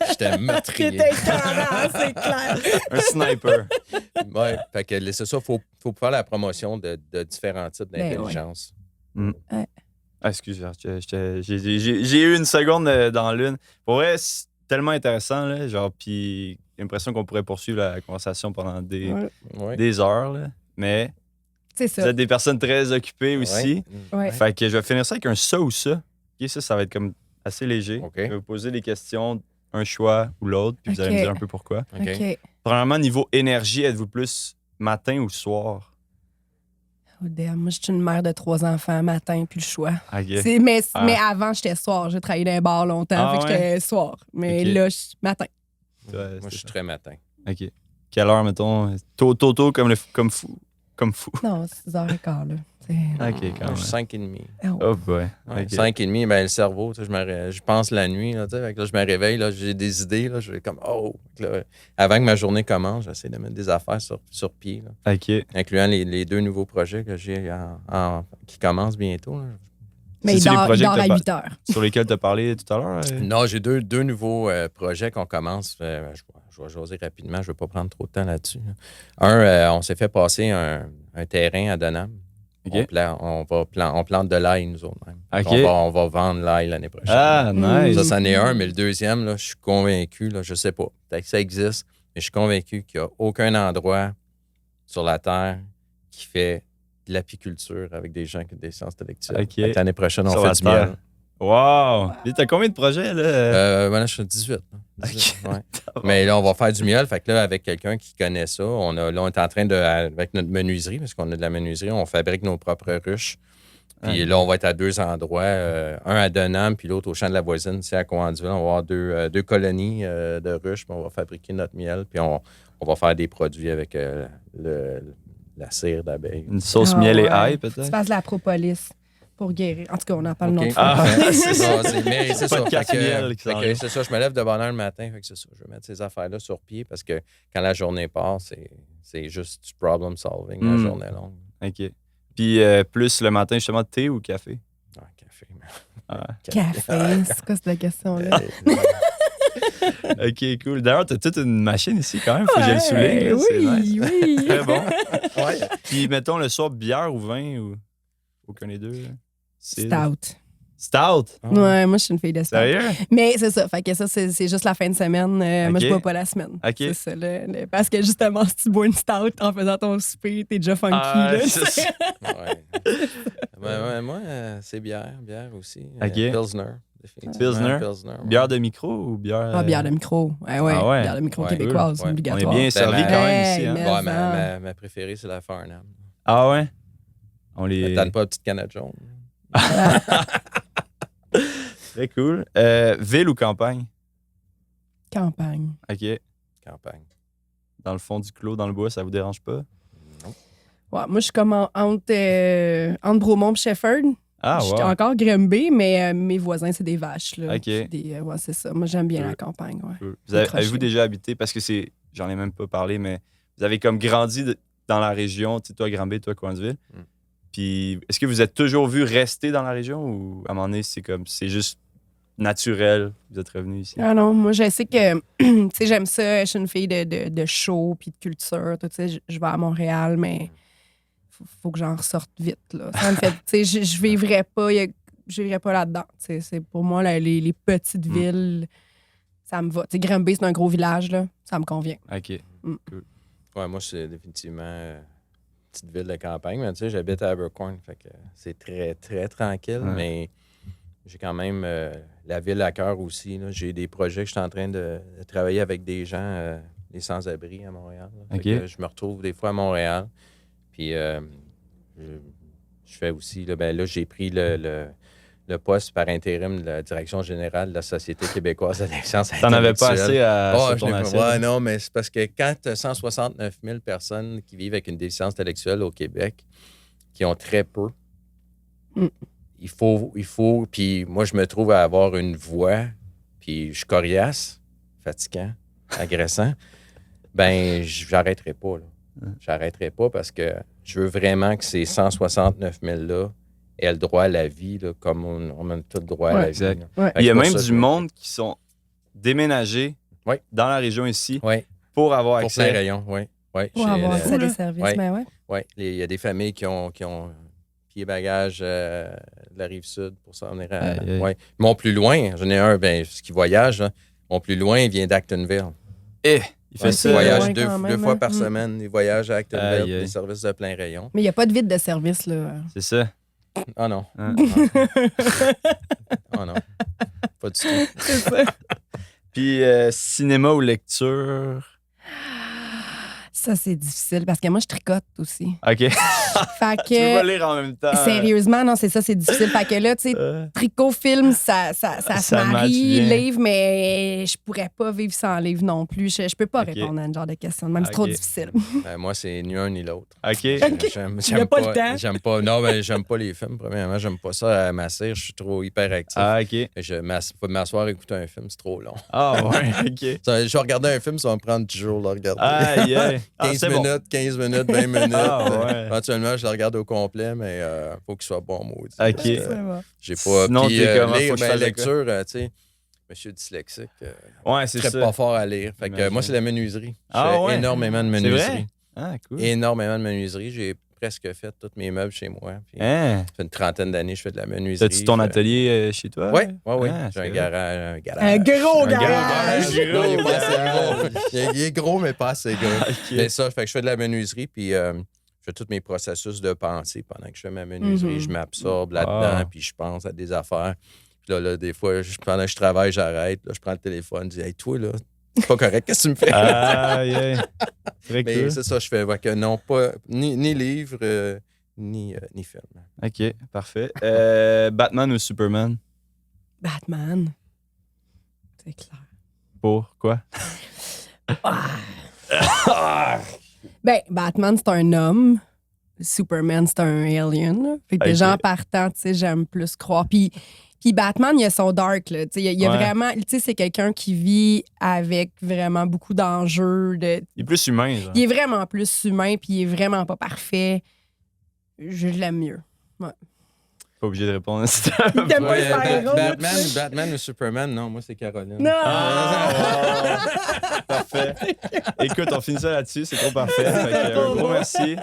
J'étais meurtrier. T'étais écœurant, c'est clair. Un sniper. Ouais, fait que c'est ça, faut faire la promotion de différents types d'intelligence. Ouais. Ah, excuse-moi, j'ai eu une seconde dans l'une. Pour vrai, c'est tellement intéressant, là, genre, puis j'ai l'impression qu'on pourrait poursuivre la conversation pendant des heures, là, mais c'est ça. Vous êtes des personnes très occupées aussi. Ouais. Fait que je vais finir ça avec un ça ou ça. Okay, ça va être comme assez léger. Okay. Je vais vous poser des questions, un choix ou l'autre, puis vous allez me dire un peu pourquoi. OK. Premièrement, niveau énergie, êtes-vous plus matin ou soir? Oh damn, moi, je suis une mère de 3 enfants, matin, puis le choix. Okay. Mais avant, j'étais soir. J'ai travaillé dans un bar longtemps, fait que j'étais soir. Mais là, matin. Moi, je suis très matin. OK. Quelle heure, mettons? Tôt comme fou. Non, 6h15, là. OK, quand même. 5h30. Oh boy. Ouais, 5h30, ben, le cerveau, je pense la nuit, là, je me réveille, là, j'ai des idées, là, je vais comme, là, avant que ma journée commence, j'essaie de mettre des affaires sur pied, là, incluant les 2 nouveaux projets que j'ai qui commencent bientôt. Là. Mais il dort à 8h. Sur lesquels tu as parlé tout à l'heure? Non, j'ai deux nouveaux projets qu'on commence. Je vais jaser rapidement, je ne vais pas prendre trop de temps là-dessus. On s'est fait passer un terrain à Denham. Okay. On plante de l'ail, nous autres. Okay. On va vendre l'ail l'année prochaine. Ah, nice. Ça, c'en est un, mais le deuxième, là, je suis convaincu, là, je sais pas, peut-être que ça existe, mais je suis convaincu qu'il n'y a aucun endroit sur la Terre qui fait de l'apiculture avec des gens qui ont des sciences intellectuelles. Okay. L'année prochaine, on fait du miel. Wow! T'as combien de projets, là? Là, je suis 18. 18 okay. Mais là, on va faire du miel. Fait que là, avec quelqu'un qui connaît ça, on est en train avec notre menuiserie, parce qu'on a de la menuiserie, on fabrique nos propres ruches. Puis là, on va être à 2 endroits. Un à Denham, puis l'autre au champ de la voisine, c'est à Coandeville. On va avoir deux colonies de ruches, puis on va fabriquer notre miel. Puis on va faire des produits avec la cire d'abeille. Une sauce miel et ail, peut-être? Tu fasses de la propolis. Pour guérir. En tout cas, on en parle okay. C'est ça. C'est ça. C'est ça. Je me lève de bonne heure le matin. Fait que c'est ça. Je vais mettre ces affaires-là sur pied parce que quand la journée passe, c'est juste du problem solving la journée longue. OK. Puis plus le matin, justement, thé ou café? Café. C'est quoi cette question-là? OK, cool. D'ailleurs, tu as toute une machine ici quand même. Faut que je le souligne. Oui, nice. Oui. Très bon. Puis mettons le soir, bière ou vin ou aucun des deux? Stout. Stout? Ouais, moi, je suis une fille de stout. Sérieux? Mais c'est ça. Fait que ça, c'est juste la fin de semaine. Moi, je bois pas la semaine. OK. C'est ça. Parce que justement, si tu bois une stout en faisant ton souper, t'es déjà funky. Là, moi, c'est bière aussi. OK. Pilsner. Pilsner? Bière de micro ou bière... bière de micro. Ouais. Bière de micro québécoise, obligatoire. On est bien servi quand même ici. Hein? Ma préférée, c'est la Farnham. Ah ouais? On les... Donne pas la petite canette jaune. Très cool. Ville ou campagne? Campagne. OK. Campagne. Dans le fond du clos, dans le bois, ça vous dérange pas? Non. Ouais, moi, je suis comme entre Bromont et Shefford. Je suis encore Grimby, mais mes voisins, c'est des vaches. Là. OK. Ouais, c'est ça. Moi, j'aime bien la campagne. Ouais. Avez-vous déjà habité, parce que j'en ai même pas parlé, mais vous avez comme grandi dans la région, tu sais, toi, Granby, toi, Coandeville. Puis, est-ce que vous êtes toujours vu rester dans la région ou à un moment donné, c'est juste naturel, vous êtes revenu ici? Ah non, moi, je sais que, tu sais, j'aime ça. Je suis une fille de show puis de culture. Tu sais, je vais à Montréal, mais faut que j'en ressorte vite, là. Ça me fait, tu sais, je vivrais pas là-dedans. Tu sais, c'est pour moi, les petites villes, ça me va. Tu sais, Granby, c'est un gros village, là. Ça me convient. OK. Cool. Ouais, moi, c'est définitivement petite ville de campagne, mais tu sais, j'habite à Abercorn, fait que c'est très, très tranquille, mais j'ai quand même la ville à cœur aussi. Là. J'ai des projets que je suis en train de travailler avec des gens, des sans-abri à Montréal. Que je me retrouve des fois à Montréal, puis Puis je fais aussi, là, j'ai pris le poste par intérim de la direction générale de la Société québécoise de l'intelligence intellectuelle. T'en avais pas assez sur ton assiette? Ouais, non, mais c'est parce que quand tu as 169 000 personnes qui vivent avec une déficience intellectuelle au Québec, qui ont très peu, il faut, puis moi, je me trouve à avoir une voix, puis je suis coriace, fatigant, agressant, ben j'arrêterai pas, là. J'arrêterai pas parce que je veux vraiment que ces 169 000-là aient le droit à la vie, là, comme on a tout le droit à la exact. vie. Ouais. Il y a même du monde qui sont déménagés Oui. dans la région ici Oui, pour avoir pour accès. plein rayon, oui. Oui, Pour avoir accès à des services, Ouais. ben ouais. Oui, il y a des familles qui ont pied bagages de la Rive-Sud pour s'en venir à... Aïe, aïe. Ouais. Mon plus loin, j'en ai un, ce qui voyage, là, mon plus loin, il vient d'Actonville. Il fait Ouais, ça. il voyage loin deux quand même, fois hein. par semaine. Il voyage à Actonville, Aïe, pour aïe. des services de plein rayon. Mais il n'y a pas de vide de service, là. C'est ça. Ah non. Hein? Ah non. Pas du tout. C'est ça. Puis cinéma ou lecture? Ça, c'est difficile parce que moi, je tricote aussi. OK. Fait Tu veux pas que, lire en même temps? sérieusement, non, c'est ça, c'est difficile. Fait que là, tu sais, tricot, film, ça se Ça match marie, bien. livre, mais je pourrais pas vivre sans livre non plus. Je peux pas Ok. répondre à un genre de question. Même c'est trop Ok. difficile. Ben, moi, c'est ni un ni l'autre. OK. Il y a pas le temps. J'aime pas. Non, mais j'aime pas les films, premièrement. J'aime pas ça à m'asseoir. Je suis trop hyperactif. Ah, OK. Faut m'asseoir et écouter un film, c'est trop long. Ah, ouais, OK. Je vais regarder un film, ça va me prendre toujours le regarder. Aïe, aïe. Ah, 15 c'est bon. minutes, 15 minutes, 20 minutes. Ah, ouais. Éventuellement, je le regarde au complet, mais faut qu'il soit bon, maudit. OK. Parce que, Ça va. j'ai pas. Sinon, Puis, t'es comment? Faut lire, que je ben, fasse de lecture, tu sais, monsieur dyslexique, Ouais, c'est très ça. pas fort à lire. Fait que J'imagine. moi, c'est la menuiserie. Je Ah, fais ouais? énormément de C'est menuiserie. vrai? Ah, cool. Énormément de menuiserie. J'ai presque fait tous mes meubles chez moi. Puis, Hein? ça fait une trentaine d'années que je fais de la menuiserie. T'as-tu ton atelier chez toi? Oui, oui. Ah, J'ai c'est un vrai. garage. Un gros Un garage! garage. Non, il est pas assez gros. Il est gros, mais pas assez gros. OK. Mais ça, fait que je fais de la menuiserie, puis je fais tous mes processus de pensée pendant que je fais ma menuiserie. Mhm. Je m'absorbe là-dedans, Ah. puis je pense à des affaires. Puis là, des fois, pendant que je travaille, j'arrête. Là, je prends le téléphone, je dis « Hey, toi, là, c'est pas correct, qu'est-ce que tu me fais? Aïe, aïe. Très Mais cool. c'est ça, je fais. Ouais, que non, pas ni livre, ni film. OK, parfait. Batman ou Superman? Batman. C'est clair. Pourquoi? Ben, Batman, c'est un homme. Superman, c'est un alien. Là. Fait que Ok. déjà en partant, tu sais, j'aime plus croire. Puis Batman, il y a son dark, là. Tu sais, il y a Ouais. vraiment... Tu sais, c'est quelqu'un qui vit avec vraiment beaucoup d'enjeux. Il est plus humain, genre. Il est vraiment plus humain, puis il est vraiment pas parfait. Je l'aime mieux. Pas obligé de répondre. Il t'aime pas Ouais, le super-héros. Batman ou Superman, non, moi, c'est Caroline. Non! Ah, parfait. Écoute, on finit ça là-dessus, c'est trop parfait. Fait que, un gros merci.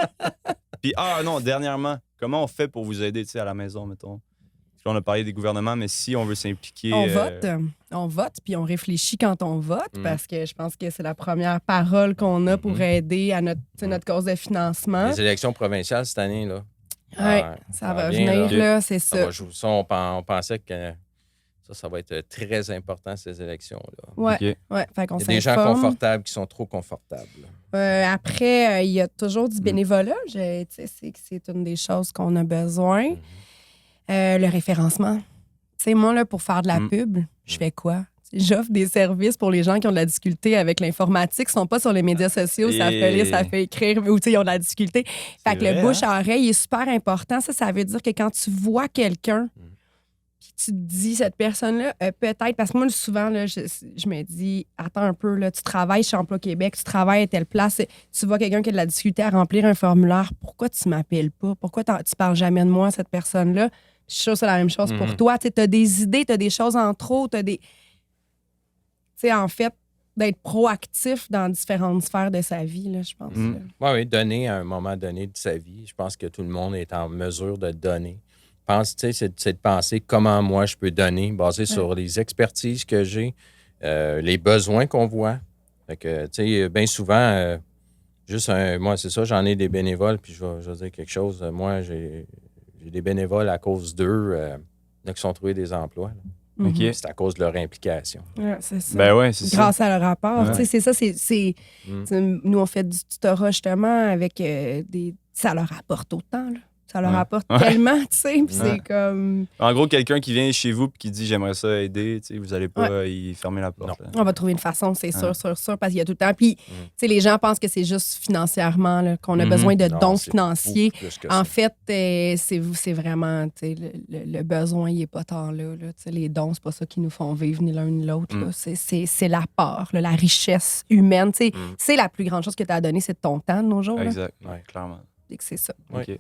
Puis, non, dernièrement, comment on fait pour vous aider, tu sais, à la maison, mettons? Parce qu'on a parlé des gouvernements, mais si on veut s'impliquer... On vote, puis on réfléchit quand on vote, Mm. parce que je pense que c'est la première parole qu'on a pour aider à notre cause de financement. Les élections provinciales cette année, là. Ouais, Ah, ça va bien, venir, là. là, c'est Ça ça. va jouer. Ça, on pensait que ça va être très important, ces élections-là. Ouais, OK. ouais, fait qu'on Il y a des gens s'informe. confortables qui sont trop confortables. Après, il y a toujours Mm. du bénévolat. Tu sais, c'est une des choses qu'on a besoin. Mm-hmm. Le référencement. Tu sais, moi, là, pour faire de la Mm. pub, je fais quoi? J'offre des services pour les gens qui ont de la difficulté avec l'informatique, ils sont pas sur les médias sociaux, ça fait lire, ça fait écrire, ou tu sais, ils ont de la difficulté. Fait que vrai, le bouche-à-oreille est super important. Ça veut dire que quand tu vois quelqu'un, puis tu te dis, cette personne-là, peut-être, parce que moi, souvent, là, je me dis, attends un peu, là, tu travailles chez Emploi Québec, tu travailles à telle place, tu vois quelqu'un qui a de la difficulté à remplir un formulaire, pourquoi tu m'appelles pas? Pourquoi tu parles jamais de moi, cette personne-là? Je suis sûre que c'est la même chose pour toi. Tu as des idées, tu as des choses en trop, tu as des... Tu sais, en fait, d'être proactif dans différentes sphères de sa vie, là, je pense. Mm. là. Oui, donner à un moment donné de sa vie. Je pense que tout le monde est en mesure de donner. C'est de penser comment moi je peux donner, basé sur les expertises que j'ai, les besoins qu'on voit. Fait que, tu sais, bien souvent, moi, c'est ça, j'en ai des bénévoles, puis je vais dire quelque chose. Moi, j'ai des bénévoles à cause d'eux qui sont trouvés des emplois. Là. OK. C'est à cause de leur implication. Ouais, c'est ça. Ben ouais, c'est ça. Grâce à leur rapport. Ouais. Tu sais, c'est ça, c'est nous, on fait du tutorat justement avec des ça leur apporte autant, là. Ça leur Ouais. apporte tellement, tu sais, puis Ouais. c'est comme... En gros, quelqu'un qui vient chez vous et qui dit j'aimerais ça aider, tu sais, vous allez pas y fermer la porte. là. On va trouver une façon, c'est sûr, Ouais. sûr, parce qu'il y a tout le temps. Puis, tu sais, les gens pensent que c'est juste financièrement, là, qu'on a Mhm. besoin de Non, dons c'est financiers. beaucoup plus que En ça. fait, c'est vraiment, tu sais, le besoin, il n'est pas tant là. Tu sais, les dons, c'est pas ça qui nous font vivre ni l'un ni l'autre. là. C'est l'apport, là, la richesse humaine. Tu sais, c'est la plus grande chose que tu as à donner, c'est ton temps de nos jours. Là. Exact, Ouais. clairement. Et que c'est ça. Ouais. OK.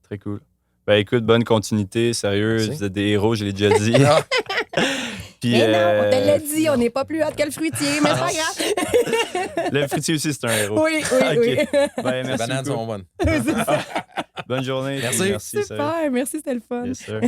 Très cool. Ben écoute, bonne continuité, sérieux, Merci. vous êtes des héros, je l'ai déjà dit. Puis, Mais non, on te l'a dit, on n'est pas plus hot que le fruitier, mais c'est pas grave. le fruitier aussi, c'est un héros. Oui, OK. oui. Ben, Les merci bananes beaucoup. sont bonnes. Bonne journée. Merci. Merci, sérieux. Super, merci, c'était le fun. Yes, sir.